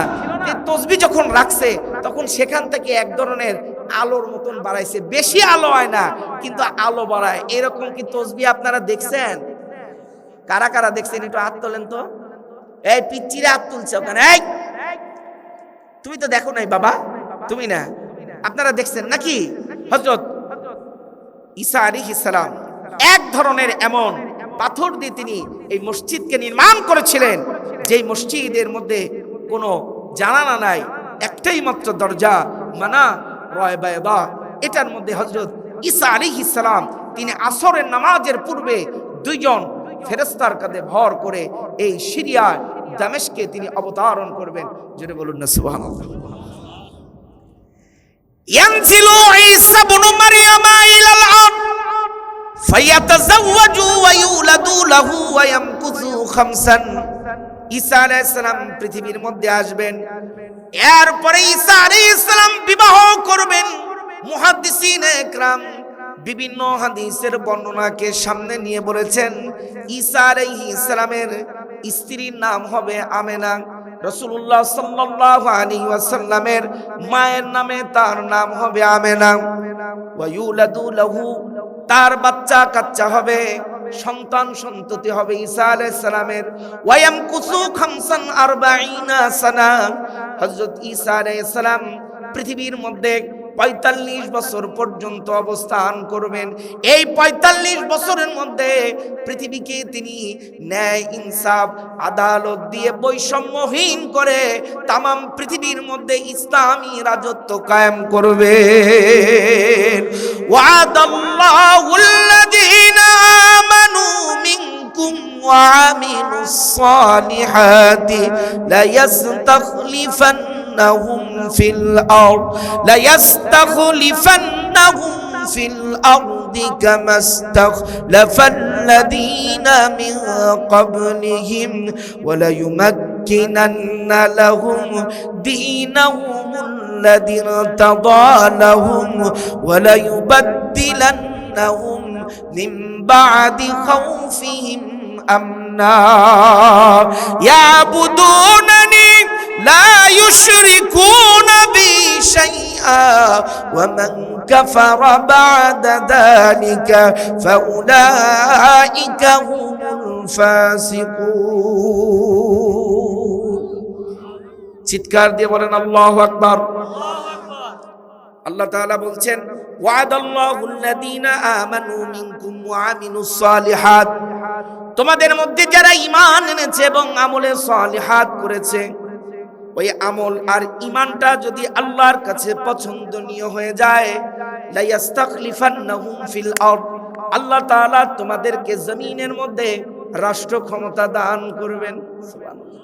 Speaker 1: এই তসবিহ যখন রাখছে তখন সেখান থেকে এক ধরনের আলোর মতন বাড়াইছে। বেশি আলো হয় না কিন্তু আলো বাড়ায়। এরকম কি তসবিহ আপনারা দেখছেন? কারা কারা দেখছেন একটু হাত তোলেন তো। এই পিচ্চিরে হাত তুলছে ওখানে, এই তুমি তো দেখো নাই বাবা, তুমি না, আপনারা দেখছেন নাকি? হযরত ঈসা আলাইহিস সালাম এক ধরনের এমন পাথর দিয়ে তিনি এই মসজিদকে নির্মাণ করেছিলেন, যেই মসজিদের মধ্যে কোনো জানালা নাই, একটাই মাত্র দরজা, মানারায়ে বায়দা। এটার মধ্যে হযরত ঈসা আলাইহিস সালাম তিনি আসরের নামাজের পূর্বে 2 জন ফেরেশতার কাঁধে ভর করে এই সিরিয়ার দামেস্কে তিনি অবতরণ করবেন। জোরে বলুন না সুবহানাল্লাহ। ইয়ানজিলু ঈসা ইবনে মারইয়াম ইলাল আরদ ফায়াতাযাওয়াজু ওয়া ইউলাদু লাহু ওয়া ইয়ামকুসু 5। ঈসা আলাইহিস সালাম পৃথিবীর মধ্যে আসবেন, এরপরে ঈসা আলাইহিস সালাম বিবাহ করবেন। মুহাদ্দিসিনে ইকরাম বিভিন্ন হাদিসের বর্ণনাকে সামনে নিয়ে বলেছেন, ঈসা আলাইহিস সালামের স্ত্রীর নাম হবে আমেনা। রাসূলুল্লাহ সাল্লাল্লাহু আলাইহি ওয়াসাল্লামের মায়ের নামে তার নাম হবে আমেনা। ওয়া ইউলাদু লাহু, তার বাচ্চা কাচ্চা হবে, সন্তান সন্ততি হবে ঈসা আলাইহিস সালামের। ওয়া ইয়ামকুসু 45 সানা, হযরত ঈসা আলাইহিস সালাম পৃথিবীর মধ্যে ৪৫ বছর পর্যন্ত অবস্থান করবেন। এই ৪৫ বছরের মধ্যে পৃথিবীকে তিনি ন্যায় ইনসাফ আদালত দিয়ে বৈষম্যহীন করে তামাম পৃথিবীর মধ্যে ইসলামী রাজত্ব কায়েম করবেন। ওয়াদাল্লাহুল্লাযীনা আমানু মিনকুম وعملوا الصالحات ليستخلفنهم في الأرض كما استخلف الذين من قبلهم وليمكنن لهم دينهم الذي ارتضى لهم وليبدلنهم من بعد خوفهم أمنا يعبدونني لا يشركون بي شيئا ومن كفر بعد ذلك فأولئك هم الفاسقون চিৎকার দিয়ে বলেন আল্লাহু আকবার। আল্লাহ তাআলা বলছেন ওয়াদাল্লাহুল্লাযীনা আমানু মিনকুম ওয়া আমিলুস সালিহাত, তোমাদের মধ্যে যারা ঈমান এনেছে এবং আমলে সালিহাত করেছে, ওই আমল আর ঈমানটা যদি আল্লাহর কাছে পছন্দনীয় হয়ে যায়, লা ইস্তাখলিফান্নাহুম ফিল আরদ, আল্লাহ তাআলা তোমাদেরকে জমিনের মধ্যে রাষ্ট্র ক্ষমতা দান করবেন। সুবহানাল্লাহ।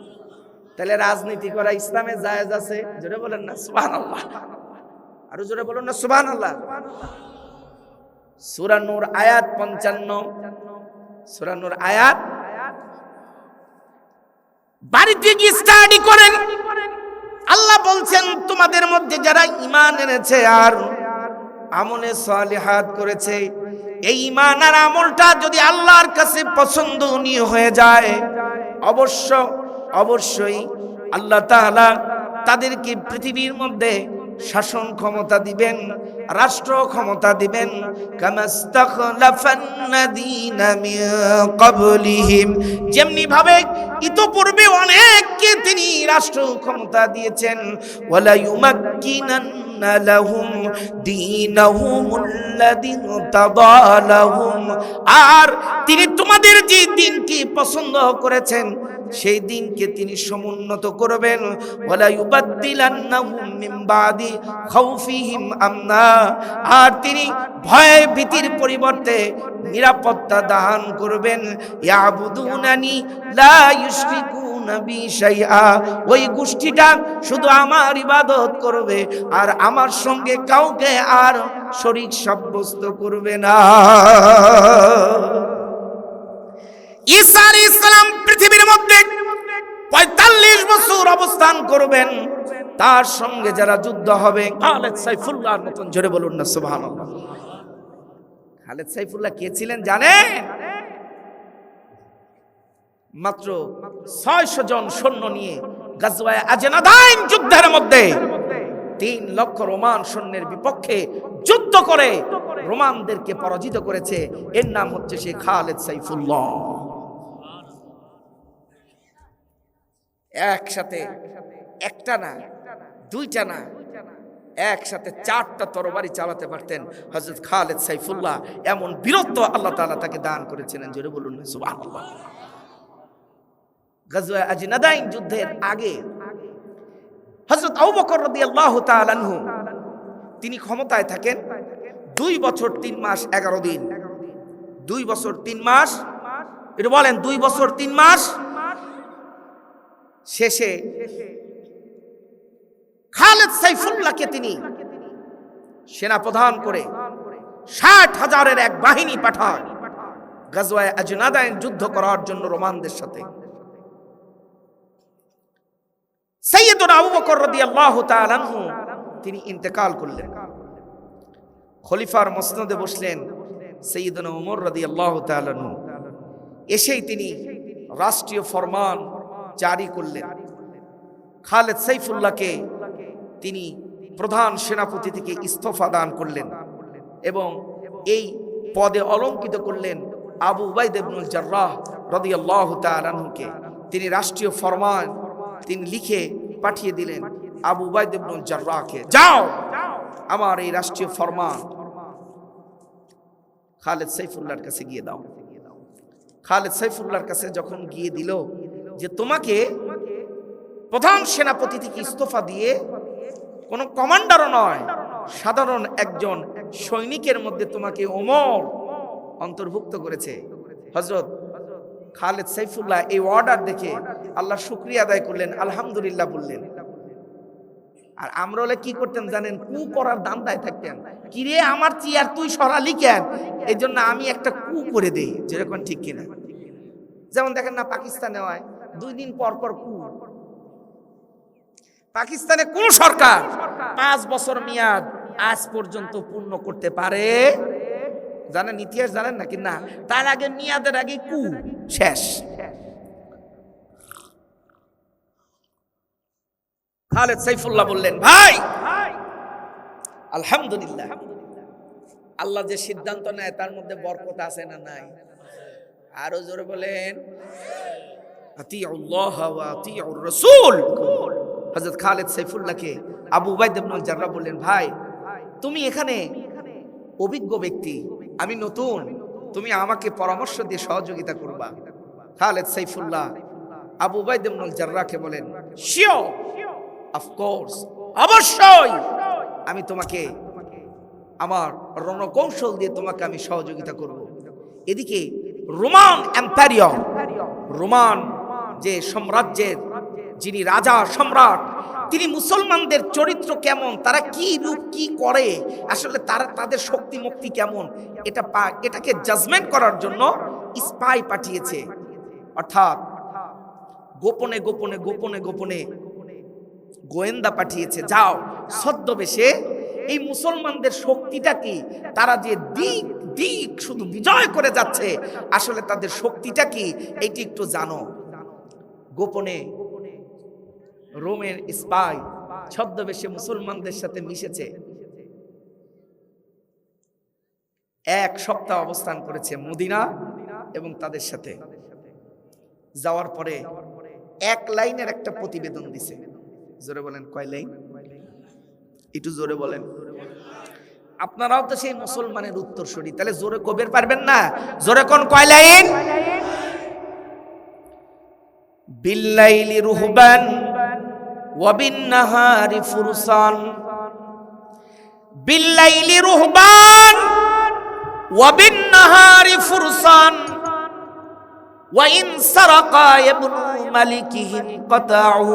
Speaker 1: তাহলে রাজনীতি করা ইসলামে জায়েজ আছে? জোরে বলেন না সুবহানাল্লাহ। আরো জোরে বলুন না সুবহানাল্লাহ। সূরা নূর আয়াত 55, সূরা নূর আয়াত বাড়িতে গিয়ে স্টাডি করেন। আল্লাহ বলছেন তোমাদের মধ্যে যারা ঈমান এনেছে আর আমলে সালিহাত করেছে, এই ঈমান আর আমলটা যদি আল্লাহর কাছে পছন্দনীয় হয়ে যায়, অবশ্যই আল্লাহ তাআলা তাদেরকে পৃথিবীর মধ্যে শাসন ক্ষমতা দিবেন, রাষ্ট্র ক্ষমতা দিবেন। কামাস্তাখলাফান্নাযীনা মিন ক্বাবলিহিম, যেমনি ভাবে ইতোপূর্বে অনেককে তিনি রাষ্ট্র ক্ষমতা দিয়েছেন। ওয়ালা ইউমাক্কিনান্না লাহুম দীনাহুমুল্লাযী ইরতাদা লাহুম, আর তিনি তোমাদের যে দিনকে পছন্দ করেছেন সেই দিনকে তিনি সমুন্নত করবেন। ওয়ালা ইউবাদদিলান্নাহুম মিন বাদি খাউফিহিম আমনা, আর তিনি ভয় ভীতির পরিবর্তে নিরাপত্তা দান করবেন। ইয়াবুদুনানি লা ইউশরিকুনা বি শাইআ, ওই গোষ্ঠীটা শুধু আমার ইবাদত করবে আর আমার সঙ্গে কাউকে আর শরীক সাব্যস্ত করবে না। ঈসা আলাইহিস সালাম পৃথিবীর মধ্যে ৪৫ বছর অবস্থান করবেন, তার সঙ্গে যারা যুদ্ধ হবে খালেদ সাইফুল্লাহর মতন, জোরে বলুন না সুবহানাল্লাহ। খালেদ সাইফুল্লাহ কে ছিলেন জানেন? মাত্র ৬০০ জন সৈন্য নিয়ে গাজওয়ায়ে আজনাদাইন যুদ্ধের মধ্যে ৩ লক্ষ রোমান সৈন্যের বিপক্ষে যুদ্ধ করে রোমানদেরকে পরাজিত করেছে। এর নাম হচ্ছে সে খালেদ সাইফুল্লাহ। একসাথে একটা না, দুইটা না, একসাথে 4টা তরবারি চালাতে পারতেন হযরত খালেদ সাইফুল্লাহ। এমন বীরত্ব আল্লাহ তাআলা তাকে দান করেছিলেন, জোরে বলুন না সুবহানাল্লাহ। গাজওয়ায়ে আজনাদাইন যুদ্ধের আগে হযরত আবু বকর রাদিয়াল্লাহু তাআলা আনহু তিনি ক্ষমতায় থাকেন 2 বছর 3 মাস 11 দিন। 2 বছর 3 মাস, এটা বলেন 2 বছর 3 মাস। শেষে খালেদ সাইফুল্লাহকে তিনি সেনাপ্রধান করে ৬০,০০০-এর এক বাহিনী পাঠান গাজওয়ায়ে আজনাদাইন যুদ্ধ করার জন্য রোমানদের সাথে। সাইয়্যিদুনা আবু বকর রাদিয়াল্লাহু তাআলা আনহু তিনি ইন্তেকাল করলেন। খলিফার মসনদে বসলেন সাইয়্যিদুনা ওমর রাদিয়াল্লাহু তাআলা আনহু। এসেই তিনি রাষ্ট্রীয় ফরমান জারি করলেন। খালেদ সাইফুল্লাহকে তিনি প্রধান সেনাপতি থেকে ইস্তফা দান করলেন এবং এই পদে অলঙ্কিত করলেন আবু উবাইদা ইবনুল জাররাহ রাদিয়াল্লাহু তাআলা আনহুকে। তিনি রাষ্ট্রীয় ফরমান তিনি লিখে পাঠিয়ে দিলেন আবু উবাইদা ইবনুল জাররাহকে, যাও আমার এই রাষ্ট্রীয় ফরমান খালেদ সাইফুল্লাহর কাছে গিয়ে দাও। খালেদ সাইফুল্লাহর কাছে যখন গিয়ে দিল যে তোমাকে প্রধান সেনাপতি থেকে ইস্তফা দিয়ে কোন কমান্ডারও নয়, সাধারণ একজন সৈনিকের মধ্যে তোমাকে ওমর অন্তর্ভুক্ত করেছে। হযরত খালেদ সাইফুল্লাহ এই অর্ডার দেখে আল্লাহর শুকরিয়া আদায় করলেন, আলহামদুলিল্লাহ বললেন। আর আমরা হলে কি করতেন জানেন? কু করার দান্দায় থাকতেন, কিরে আমার চেয়ার তুই সরালি কেন, এই জন্য আমি একটা কু করে দেই, যেরকম ঠিক কিনা। যেমন দেখেন না পাকিস্তানে হয় 2 দিন পর পর কু। পাকিস্তানে কোন সরকার 5 বছর মেয়াদ আজ পর্যন্ত পূর্ণ করতে পারে জানেন? ইতিহাস জানেন নাকি না? তার আগে মেয়াদের আগে কু শেষ। খালেদ সাইফুল্লাহ বললেন, ভাই আলহামদুলিল্লাহ, আল্লাহ যে সিদ্ধান্ত নেয় তার মধ্যে বরকত আছে না নাই? আরো জোরে বলেন, আতিউল্লাহ ওয়া আতিউর রাসূল। হযরত খালেদ সাইফুল্লাহকে আবু উবাইদা ইবনুল জাররাহ বললেন, ভাই তুমি এখানে অভিজ্ঞ ব্যক্তি, আমি নতুন, তুমি আমাকে পরামর্শ দিয়ে সহযোগিতা করবা। খালেদ সাইফুল্লাহ আবু উবাইদা ইবনুল জাররাহকে বলেন, শিওর, অফ কোর্স, অবশ্যই আমি তোমাকে আমার রণকৌশল দিয়ে তোমাকে আমি সহযোগিতা করব। এদিকে রোমান এম্পায়ার, রোমান যে সাম্রাজ্যের যিনি রাজা সম্রাট, তিনি মুসলমানদের চরিত্র কেমন, তারা কি রূপ কি করে, আসলে তাদের শক্তি মুক্তি কেমন, এটাকে জাজমেন্ট করার জন্য স্পাই পাঠিয়েছে, অর্থাৎ গোপনে গোপনে গোপনে গোপনে গোয়েন্দা পাঠিয়েছে। যাও ছদ্মবেশে এই মুসলমানদের শক্তিটা কি, তারা যে দিক দিক শুধু বিজয় করে যাচ্ছে, আসলে তাদের শক্তিটা কি এইটি একটু জানো। গোপনে রোমের স্পাই ছদ্মবেশে মুসলমানদের সাথে মিশেছে, 1 সপ্তাহ অবস্থান করেছে মদিনা এবং তাদের সাথে। যাওয়ার পরে 1 লাইনের একটা প্রতিবেদন দিছে। জোরে বলেন, কয় লাইন? একটু জোরে বলেন। আপনারাও তো সেই মুসলমানের উত্তরসূরি, তাহলে জোরে কবের পারবেন না? জোরে কোন, কয় লাইন? বিল্লাইলি রুহবান ওয়া বিন্নাহারি ফুরসান, বিল্লাইলি রুহবান ওয়া বিন্নাহারি ফুরসান, ওয়া ইন সারাকা ইবনু মালিকিহি কাতাউ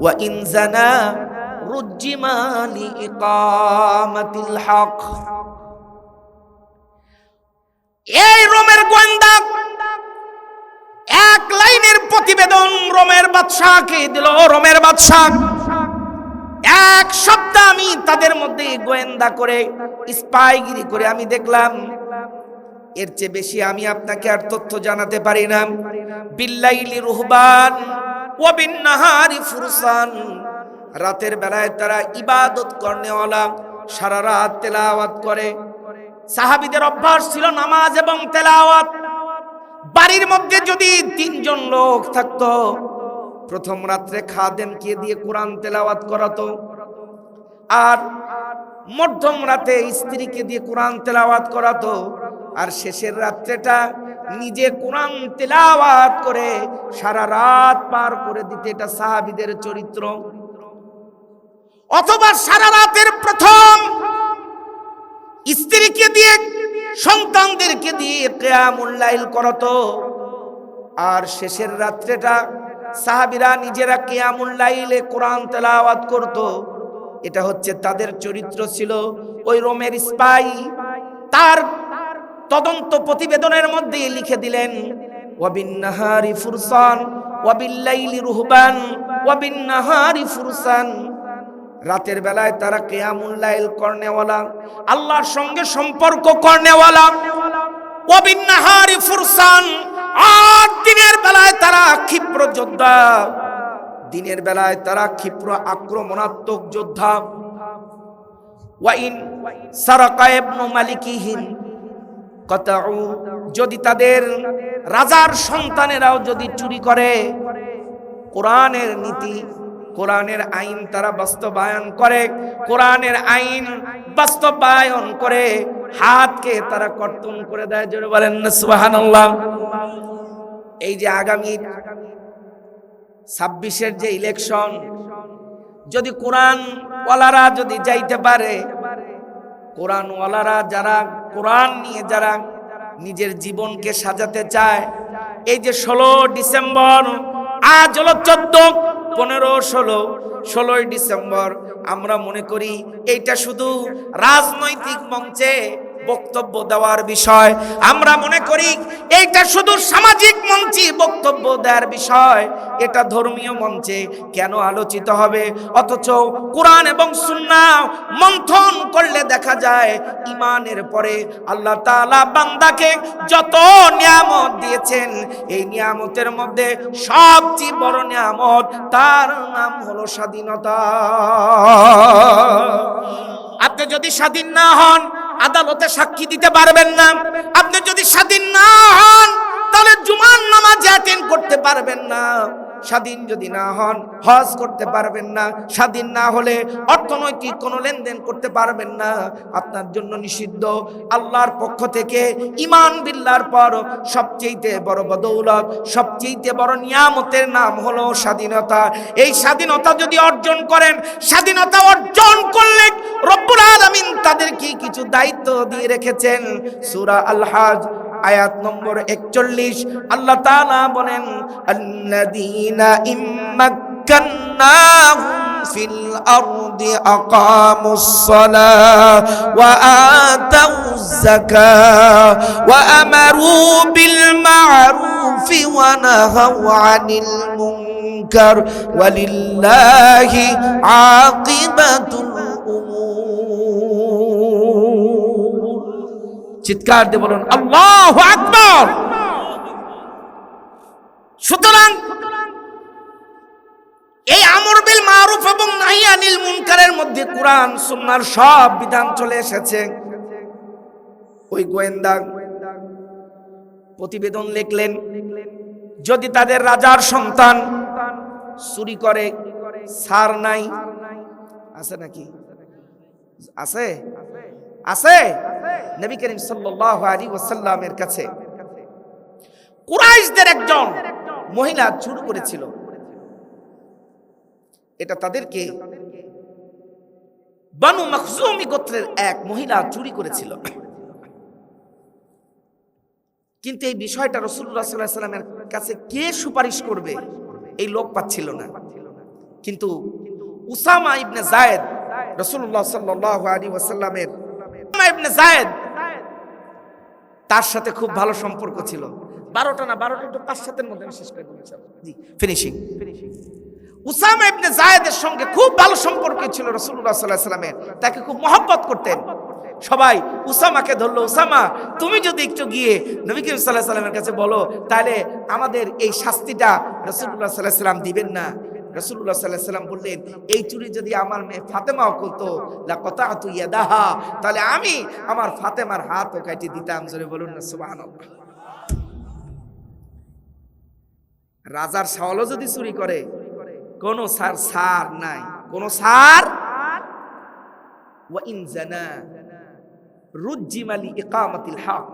Speaker 1: ওয়া ইন জানা রুজ্জিমা লিইকামাতিল হক। এই রোমের গোয়েন্দা 1 লাইনের প্রতিবেদন রোমের বাদশাহকে দিল। রোমের বাদশাহ 1 সপ্তাহ আমি তাদের মধ্যে গোয়েন্দা করে স্পাইগিরি করে আমি দেখলাম, এর চেয়ে বেশি আমি আপনাকে আর তথ্য জানাতে পারি না। বিল্লাইলি রুহবান ওয়া বিন্নাহারি ফুরসান, রাতের বেলায় তারা ইবাদত করনেওয়ালা, সারা রাত তেলাওয়াত করে। সাহাবীদের অভ্যাস ছিল নামাজ এবং তেলাওয়াত। বাড়ির মধ্যে যদি 3 জন লোক থাকতো, প্রথম রাত্রে খাদেমকে দিয়ে কোরআন তেলাওয়াত করাতো, আর মধ্যম রাতে স্ত্রীকে দিয়ে কোরআন তেলাওয়াত করাতো, আর শেষের রাত্রেটা নিজে কোরআন তেলাওয়াত করে সারা রাত পার করে দিতে। এটা সাহাবীদের চরিত্র। অথবা সারা রাতের প্রথম স্ত্রীকে দিয়ে সন্তানদেরকে দিয়ে কিয়ামুল লাইল করাতো, আর শেষের রাত্রেটা সাহাবীরা নিজেরা কিয়ামুল লাইলে কোরআন তেলাওয়াত করত। এটা হচ্ছে তাদের চরিত্র ছিল। ওই রোমের স্পাই তার তদন্ত প্রতিবেদনের মধ্যে লিখে দিলেন, ওয়া বিন্নাহারি ফুরসান ওয়া বিল্লাইলি রুহবান ওয়া বিন্নাহারি ফুরসান, রাতের বেলায় তারা কিয়ামুল লাইল করনেওয়ালা, আল্লাহর সঙ্গে সম্পর্ক করনেওয়ালা। ওয়া বিন্নাহারি ফুরসান, আর দিনের বেলায় তারা ক্ষিপ্র যোদ্ধা, দিনের বেলায় তারা ক্ষিপ্র আক্রমণাত্মক যোদ্ধা। ওয়া ইন সারাকা ইবনু মালিকিহিম কাতাউ, যদি তাদের রাজার সন্তানেরাও যদি চুরি করে, কোরআনের নীতি কোরআনের আইন তারা বাস্তবায়ন করে, কোরআনের আইন বাস্তবায়ন করে হাতকে তারা কর্তন করে দেয়। জোরে বলেন না সুবহানাল্লাহ। এই যে আগামী 26-এর যে ইলেকশন, যদি কোরআন ওয়ালারা যদি যাইতে পারে, কোরআন ওয়ালারা যারা কোরআন নিয়ে যারা নিজের জীবনকে সাজাতে চায়, এই যে 16 ডিসেম্বর, আজ হলো 14, 15, 16ই ডিসেম্বর, আমরা মনে করি এইটা শুধু রাজনৈতিক মঞ্চে বক্তব্য দেওয়ার বিষয়, আমরা মনে করি এইটা শুধু সামাজিক মঞ্চে বক্তব্য দেওয়ার বিষয়, এটা ধর্মীয় মঞ্চে কেন আলোচিত হবে? অথচ কোরআন এবং সুন্নাহ মন্থন করলে দেখা যায় ঈমানের পরে আল্লাহ তাআলা বান্দাকে যত নিয়ামত দিয়েছেন, এই নিয়ামতের মধ্যে সবচেয়ে বড় নিয়ামত তার নাম হলো স্বাধীনতা। আপনি যদি স্বাধীন না হন, আদালতে সাক্ষী দিতে পারবেন না। আপনি যদি স্বাধীন না হন, তাহলে জুমার নামাজ অ্যাটেন্ড করতে পারবেন না। স্বাধীন যদি না হন, হজ করতে পারবেন না। স্বাধীন না হলে অর্থনৈতিক কোনো লেনদেন করতে পারবেন না। আপনার জন্য নিষিদ্ধ। আল্লাহর পক্ষ থেকে ঈমান বিল্লাহর পর সবচেয়ে বড় বদৌলত, সবচেয়ে বড় নিয়ামতের নাম হলো স্বাধীনতা। এই স্বাধীনতা যদি অর্জন করেন, স্বাধীনতা অর্জন করলে রব্বুল আলামিন তাদেরকে কিছু দায়িত্ব দিয়ে রেখেছেন। সূরা আল হজ আয়াত নম্বর 41 আল্লাহ তাআলা বলেন, আল্লাযীনা ইম্মাক্কান্নাহুম ফিল আরদি আকামুস সালাহ ওয়া আতাউয যাকাহ ওয়া আমারু বিল মা'রুফি ওয়া নাহাউ আনিল মুনকার ওয়ালিল্লাহি আকিবাতুল উমুর। চিৎকার দিয়ে বলুন আল্লাহু আকবার। সুতরাং এই আমর বিল মারুফ এবং নাহি আনিল মুনকারের মধ্যে কোরআন সুন্নাহর সব বিধান চলে এসেছে। ওই গোয়েন্দা প্রতিবেদন লিখলেন, যদি তাদের রাজার সন্তান চুরি করে, সার নাই, আছে নাকি? আছে, আছে। নবী করিম সাল্লাল্লাহু আলাইহি ওয়াসাল্লামের কাছে কুরাইশদের একজন মহিলা চুরি করেছিল। এটা তাদেরকে বানু মখজুমি গোত্রের এক মহিলা চুরি করেছিল। কিন্তু এই বিষয়টা রাসূলুল্লাহ সাল্লাল্লাহু আলাইহি ওয়াসাল্লামের কাছে কে সুপারিশ করবে, এই লোক পাচ্ছিল না। কিন্তু উসামা ইবনে যায়েদ, রাসূলুল্লাহ সাল্লাল্লাহু আলাইহি ওয়াসাল্লামের উসামা ইবনে যায়েদ, তার সাথে খুব ভালো সম্পর্ক ছিল। 12টা না 12টা একটু 5-7-এর মধ্যে শেষ করে দিচ্ছি। জি, ফিনিশিং। উসামা ইবনে যায়েদের সঙ্গে খুব ভালো সম্পর্ক ছিল রাসূলুল্লাহ সাল্লাল্লাহু আলাইহি ওয়াসাল্লামের, তাকে খুব মহব্বত করতেন। সবাই উসামাকে ধরলো, উসামা তুমি যদি একটু গিয়ে নবী করিম সাল্লাল্লাহু আলাইহি ওয়াসাল্লামের কাছে বলো, তাহলে আমাদের এই শাস্তিটা রাসূলুল্লাহ সাল্লাল্লাহু আলাইহি ওয়াসাল্লাম দিবেন না। রাসূলুল্লাহ সাল্লাল্লাহু আলাইহি ওয়াসাল্লাম বললেন, এই চুরি যদি আমার মেয়ে ফাতেমাও করতো, লা কাতাতু ইয়াদাহা, তাহলে আমি আমার ফাতেমার হাতও কেটে দিতাম। জোরে বলুন না সুবহানাল্লাহ। রাজার শাওলও যদি চুরি করে, কোন সার নাই, কোন সার। ওয়া ইন জানা রুজ্জিমা লি ইকামাতিল হক,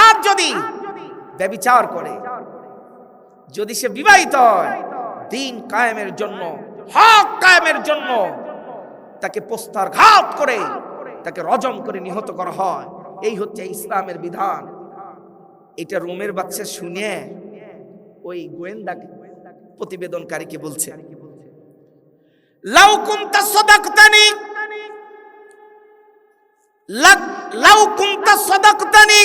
Speaker 1: আর যদি ব্যভিচার করে, যদি সে বিবাহিত হয়, দ্বীন কায়েমের জন্য, হক কায়েমের জন্য তাকে প্রস্তারঘাত করে, তাকে রজম করে নিহত করা হয়। এই হচ্ছে ইসলামের বিধান। এটা রোমের বাদশা শুনে ওই গোয়েন্দা প্রতিবেদনকারীকে বলছে, লাউ কুনতা সাদাকতানি, লাউ কুনতা সাদাকতানি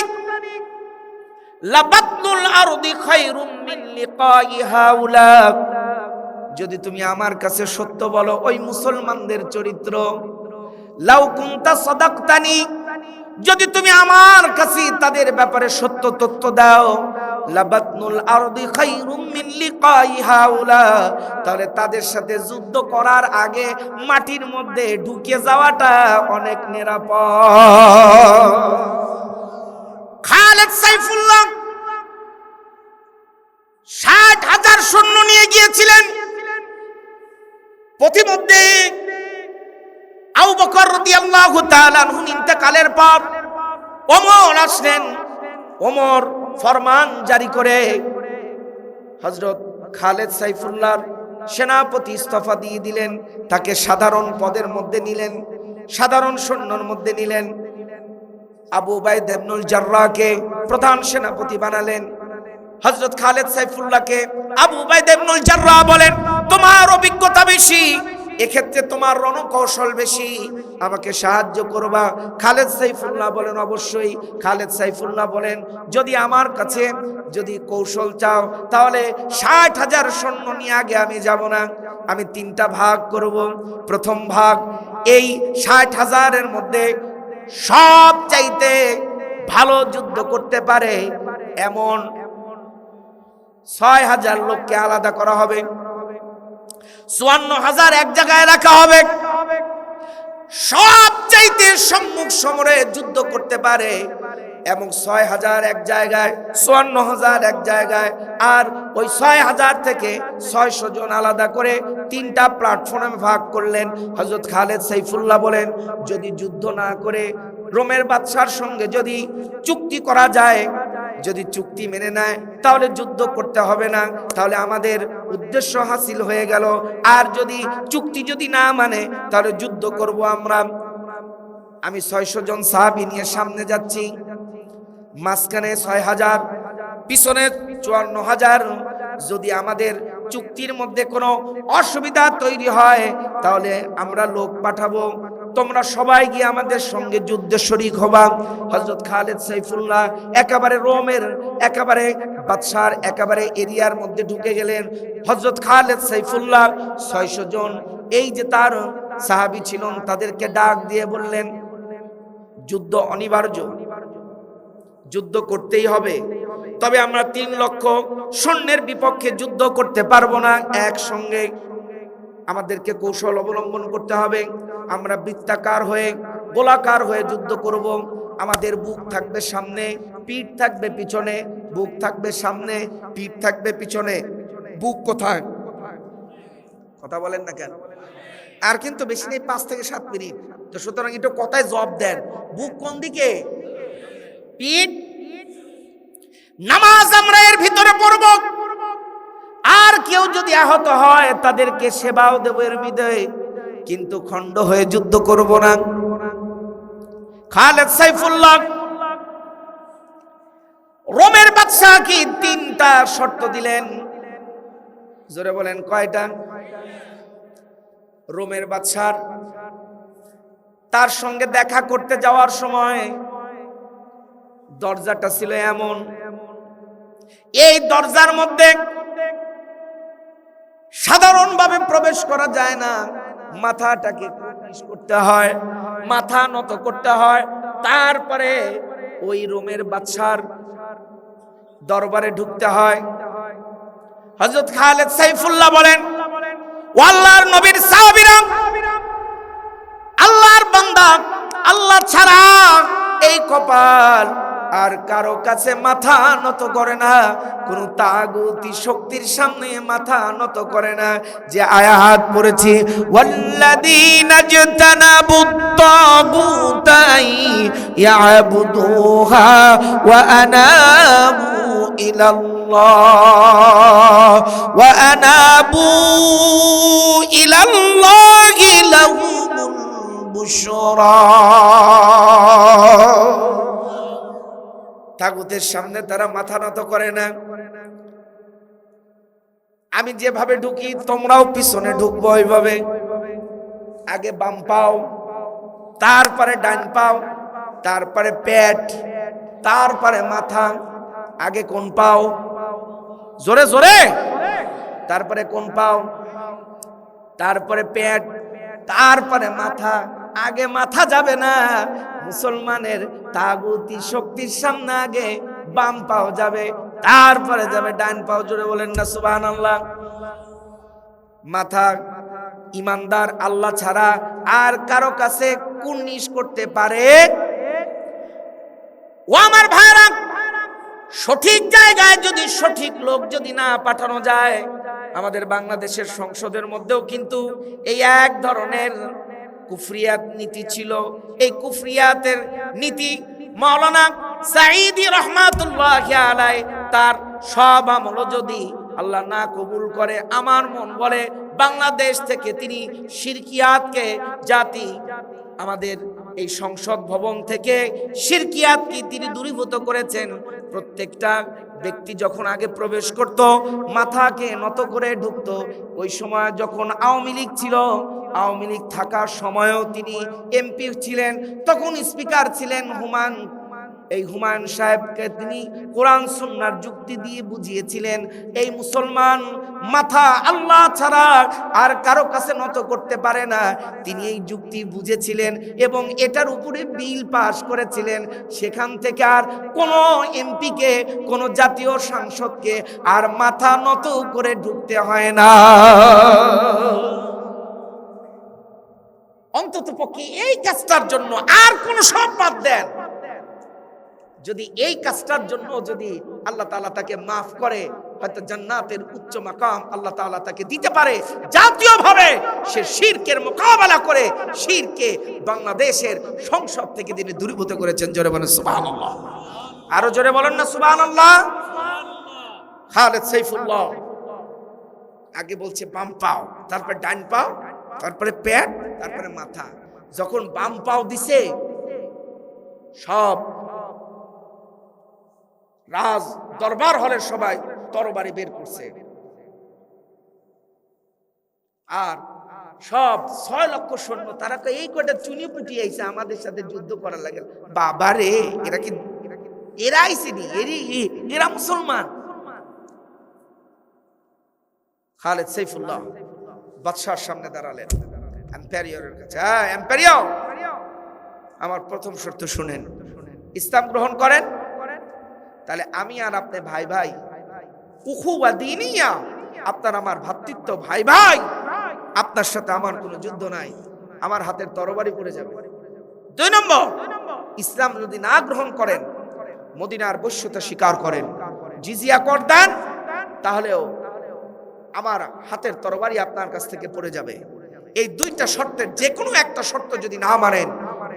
Speaker 1: লাবাতুল আরদি খায়রুম মিন লিকাই হাউলা, যদি তুমি আমার কাছে সত্য বলো ওই মুসলমানদের চরিত্র, লাউ কুনতা সাদাকতানি, যদি তুমি আমার কাছে তাদের ব্যাপারে সত্য তথ্য দাও, লাবাতনুল আরদি খায়রুম মিন লিকাই হাউলা, তাহলে তাদের সাথে যুদ্ধ করার আগে মাটির মধ্যে ঢুকে যাওয়াটা অনেক নিরাপদ। খালেদ সাইফুল্লাহ 60,000 সৈন্য নিয়ে গিয়েছিলেন প্রতিমধ্যে আবু বকর রাদিয়াল্লাহু তাআলা আনহু ইন্তেকালের পর ওমর আসলেন। ওমর ফরমান জারি করে হযরত খালেদ সাইফুল্লাহর সেনাপতি ইস্তফা দিয়ে দিলেন। তাকে সাধারণ পদের মধ্যে নিলেন, সাধারণ সৈন্যের মধ্যে নিলেন। আবু উবাইদা ইবনুল জাররাহকে প্রধান সেনাপতি বানালেন। হযরত খালেদ সাইফুল্লাহকে আবু উবাইদা ইবনুল জাররাহ বলেন, তোমার অভিজ্ঞতা বেশি, এক্ষেত্রে তোমার রণকৌশল বেশি, আমাকে সাহায্য করবা। খালেদ সাইফুল্লাহ বলেন, অবশ্যই। খালেদ সাইফুল্লাহ বলেন, যদি আমার কাছে যদি কৌশল চাও তাহলে ৬০,০০০ সৈন্য নিয়ে আগে আমি যাব না, আমি ৩টা ভাগ করব। প্রথম ভাগ, এই ৬০,০০০-এর মধ্যে সবচাইতে ভালো যুদ্ধ করতে পারে এমন ৬০০০ লোককে আলাদা করা হবে, ৫৪,০০০ এক জায়গায় রাখা হবে। সবচাইতে সম্মুখ সমরে যুদ্ধ করতে পারে এবং ৬০০০ এক জায়গায়, ৫৪,০০০ এক জায়গায়, আর ওই ৬০০০ থেকে ৬০০ জন আলাদা করে ৩টা প্ল্যাটফর্মে ভাগ করলেন। হযরত খালেদ সাইফুল্লাহ বলেন, যদি যুদ্ধ না করে রোমের বাদশার সঙ্গে যদি চুক্তি করা যায়, যদি চুক্তি মেনে নেয় তাহলে যুদ্ধ করতে হবে না, তাহলে আমাদের উদ্দেশ্য হাসিল হয়ে গেল। আর যদি চুক্তি যদি না মানে তাহলে যুদ্ধ করব আমরা। আমি ৬০০ জন সাহাবী নিয়ে সামনে যাচ্ছি, মাঝখানে ৬০০০, পিছনে ৫৪,০০০। যদি আমাদের চুক্তির মধ্যে কোনো অসুবিধা তৈরি হয় তাহলে আমরা লোক পাঠাবো, তোমরা সবাই গিয়ে আমাদের সঙ্গে যুদ্ধে শরীক হবা। হযরত খালেদ সাইফুল্লাহ একেবারে রোমের একেবারে বাদশার একেবারে এরিয়ার মধ্যে ঢুকে গেলেন। হযরত খালেদ সাইফুল্লাহ ৬০০ জন এই যে তার সাহাবী ছিলেন তাদেরকে ডাক দিয়ে বললেন, যুদ্ধ অনিবার্য, যুদ্ধ করতেই হবে, তবে আমরা ৩ লক্ষ সৈন্যের বিপক্ষে যুদ্ধ করতে পারবো না একসঙ্গে, আমাদেরকে কৌশল অবলম্বন করতে হবে। আমরা বৃত্তাকার হয়ে গোলাকার হয়ে যুদ্ধ করব। আমাদের বুক থাকবে সামনে, পিঠ থাকবে পিছনে, বুক থাকবে সামনে, পিঠ থাকবে পিছনে। বুক কোথায়? কথা বলেন না কেন? আর কিন্তু বেশি নেই, 5 থেকে 7 মিনিট। তো সুতরাং একটু কথায় জবাব দেন, বুক কোন দিকে? পিঠ। নামাজ আমরা এর ভিতরে পড়ব, আর কেউ যদি আহত হয় তাদেরকে সেবাও দেব এর বিদয়ে, কিন্তু খণ্ড হয়ে যুদ্ধ করব না। খালেদ সাইফুল্লাহ রোমের বাদশাকে 3টা শর্ত দিলেন। জোরে বলেন, কয়টা? রোমের বাদশার তার সঙ্গে দেখা করতে যাওয়ার সময় দরজাটা ছিল এমন, এই দরজার মধ্যে সাধারণভাবে প্রবেশ করা যায় না, মাথাটাকে করতে হয়, মাথা নত করতে হয়, তারপরে ওই রোমের বাদশার দরবারে ঢুকতে হয়। হযরত খালেদ সাইফুল্লাহ বলেন, ও আল্লাহর নবীর সাহাবীরা, আল্লাহর বান্দা, আল্লাহ ছাড়া এই কপাল আর কারো কাছে মাথা নত করে না, কোন তাগুতি শক্তির সামনে মাথা নত করে না। যে আয়াত পড়েছি, ওয়াল্লাযীনা জাতানাবুত তাগুতা ইয়াবুদুহা ওয়া আনাবু ইলাল্লাহ ওয়া আনাবু ইলাল্লাহি লাহুমুল বুশরা। তাগুতের সামনে তারা মাথা নত করে না। আমি যেভাবে ঢুকি তোমরাও পিছনে ঢুকবো ওইভাবে। আগে বাম পাও, তারপরে ডান পাও, তারপরে পেট, তারপরে মাথা। আগে কোন পাও? জোরে জোরে। তারপরে কোন পাও, তারপরে পেট, তারপরে মাথা। আগে মাথা যাবে না, মুসলমানের তাগুতি শক্তির সামনে আগে বাম পাও যাবে, তারপরে যাবে ডান পাও। জোরে বলেন না সুবহানাল্লাহ। মাথা ইমানদার আল্লাহ ছাড়া আর কারো কাছে কুর্নিশ করতে পারে? ও আমার ভাইরা, সঠিক জায়গায় যদি সঠিক লোক যদি না পাঠানো যায় আমাদের বাংলাদেশের সংসদের মধ্যেও কিন্তু এই এক ধরনের কুফরিয়াত নীতি ছিল। এই কুফরিয়াতের নীতি মাওলানা সাঈদী রাহমাতুল্লাহি আলাইহি তার সব আমল যদি আল্লাহ না কবুল করে, আমার মন বলে বাংলাদেশ থেকে তিনি শিরকিয়াতকে জাতি আমাদের এই সংসদ ভবন থেকে শিরকিয়াতকে তিনি দূরীভূত করেছেন। প্রত্যেকটা ব্যক্তি যখন আগে প্রবেশ করত মাথাকে নত করে ঢুকতো। ওই সময় যখন আওয়ামী লীগ ছিল, আওয়ামী লীগ থাকার সময়ও তিনি এমপি ছিলেন, তখন স্পিকার ছিলেন হুমায়ুন সাহেবকে তিনি কোরআন সুন্নাহর যুক্তি দিয়ে বুঝিয়েছিলেন এই মুসলমান মাথা আল্লাহ ছাড়া আর কারো কাছে নত করতে পারে না। তিনি এই যুক্তি বুঝেছিলেন এবং এটার উপরে বিল পাস করেছিলেন। সেখান থেকে আর কোনো এমপিকে, কোনো জাতীয় সাংসদকে আর মাথা নত করে ঢুকতে হয় না। অন্ততপক্ষে এই কাজটার জন্য আর কোন সব বাদ দেন, যদি এই কাজটার জন্য যদি আল্লাহ তাআলা তাকে মাফ করে, হয়তো জান্নাতের উচ্চ মাকাম আল্লাহ তাআলা তাকে দিতে পারে। জাতীয়ভাবে সে শিরকের মোকাবেলা করে শিরকে বাংলাদেশের সংসদ থেকে তিনি দূরীভূত করেছেন। জোরে বলেন সুবহানাল্লাহ। আরো জোরে বলেন না সুবহানাল্লাহ। খালেদ সাইফুল্লাহ আগে বলছে বাম পাও, তারপরে ডান পাও, তারপরে পেট, তারপরে মাথা। যখন বাম পাও দিছে সব রাজ দরবার হলের সবাই তরবারি বের করছে আর সব 6 লক্ষ সৈন্য তারা এই কটা চুনি পুটি আইছে আমাদের সাথে যুদ্ধ করার লাগে। বাবা রে, এরা কি এরা আইসেনি, এরা মুসলমান। খালেদ সাইফুল্লাহ বাদশার সামনে দাঁড়ালেন, এম্পায়ারের কাছে। হ্যাঁ এম্পায়ার, আমার প্রথম শর্ত শুনেন, ইসলাম গ্রহণ করেন, তাহলে আমি আর আপনি ভাই ভাই, উখুওয়া দীনিয়া, আপনার আমার ভ্রাতৃত্ব, ভাই ভাই, আপনার সাথে আমার কোনো যুদ্ধ নাই, আমার হাতের তরবারি পড়ে যাবে। 2 নম্বর, ইসলাম যদি না গ্রহণ করেন, মদিনার বশ্যতা স্বীকার করেন, জিজিয়া কর দেন, তাহলেও আমার হাতের তরবারি আপনার কাছ থেকে পড়ে যাবে। এই 2টা শর্তের যে কোনো একটা শর্ত যদি না মানেন,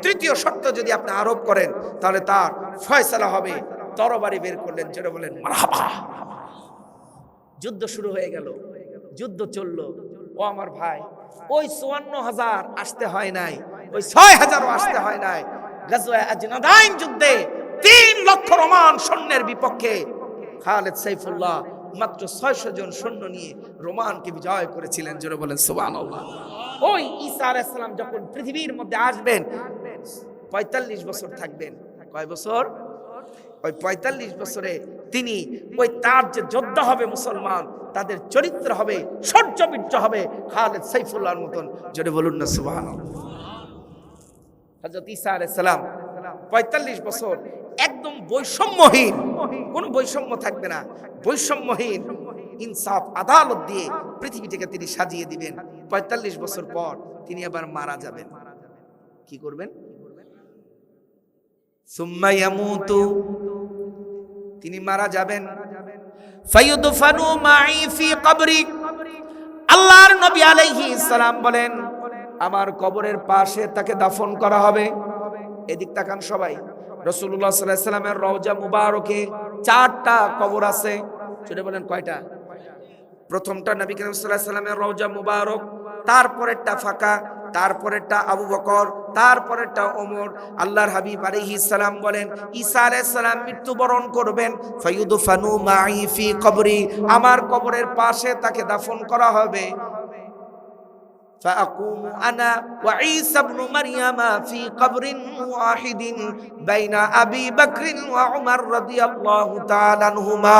Speaker 1: 3য় শর্ত যদি আপনি আরোপ করেন, তাহলে তার ফয়সালা হবে। তরবারি বের করলেন, জোরে বলেন মারহাবা। যুদ্ধ শুরু হয়ে গেল, যুদ্ধ চললো। ও আমার ভাই, ওই 54,000 আসতে হয় নাই, ওই 6,000ও আসতে হয় নাই। গাজওয়া আজনাদাইন যুদ্ধে 3 লক্ষ রোমান সৈন্যের বিপক্ষে খালেদ সাইফুল্লাহ মাত্র 600 জন সৈন্য নিয়ে রোমানকে বিজয় করেছিলেন। জোরে বলেন সুবহানাল্লাহ। ওই ঈসা আলাইহিস সালাম যখন পৃথিবীর মধ্যে আসবেন 45 বছর থাকবেন। কয় বছর? ওই 45 বছরে তিনি ওই তার যে যোদ্ধা হবে মুসলমান, তাদের চরিত্র হবে, শৌর্যবীর্য হবে খালেদ সাইফুল্লাহর মতন। জোরে বলুন না সুবহানাল্লাহ। হযরত ঈসা আলাইহিস সালাম 45 বছর একদম বৈষম্যহীন, কোনো বৈষম্য থাকবে না, বৈষম্যহীন ইনসাফ আদালত দিয়ে পৃথিবীটাকে তিনি সাজিয়ে দিবেন। 45 বছর পর তিনি আবার মারা যাবেন। কি করবেন? সুম্মা ইয়ামুতু, তিনি মারা যাবেন। ফায়ুদফানু মাই ফি কবরি, আল্লাহর নবী আলাইহিস সালাম বলেন আমার কবরের পাশে তাকে দাফন করা হবে। এদিক তাকান সবাই। রাসূলুল্লাহ সাল্লাল্লাহু আলাইহি ওয়াসাল্লামের রওজা মুবারকে 4টা কবর আছে। সেটা বলেন কয়টা? প্রথমটা নবী করিম সাল্লাল্লাহু আলাইহি ওয়াসাল্লামের রওজা মুবারক, তারপরেরটা ফাঁকা, তারপরেরটা আবু বকর, তারপরেরটা ওমর। আল্লাহর হাবিব আলাইহিস সালাম বলেন ঈসা আলাইহিস সালাম মৃত্যুবরণ করবেন। ফায়ুদফানু মাই ফি কবরি, আমার কবরের পাশে তাকে দাফন করা হবে। فأقوم أنا وعيسى ابن مريم في قبر واحد بين أبي بكر وعمر رضي الله تعالى عنهما।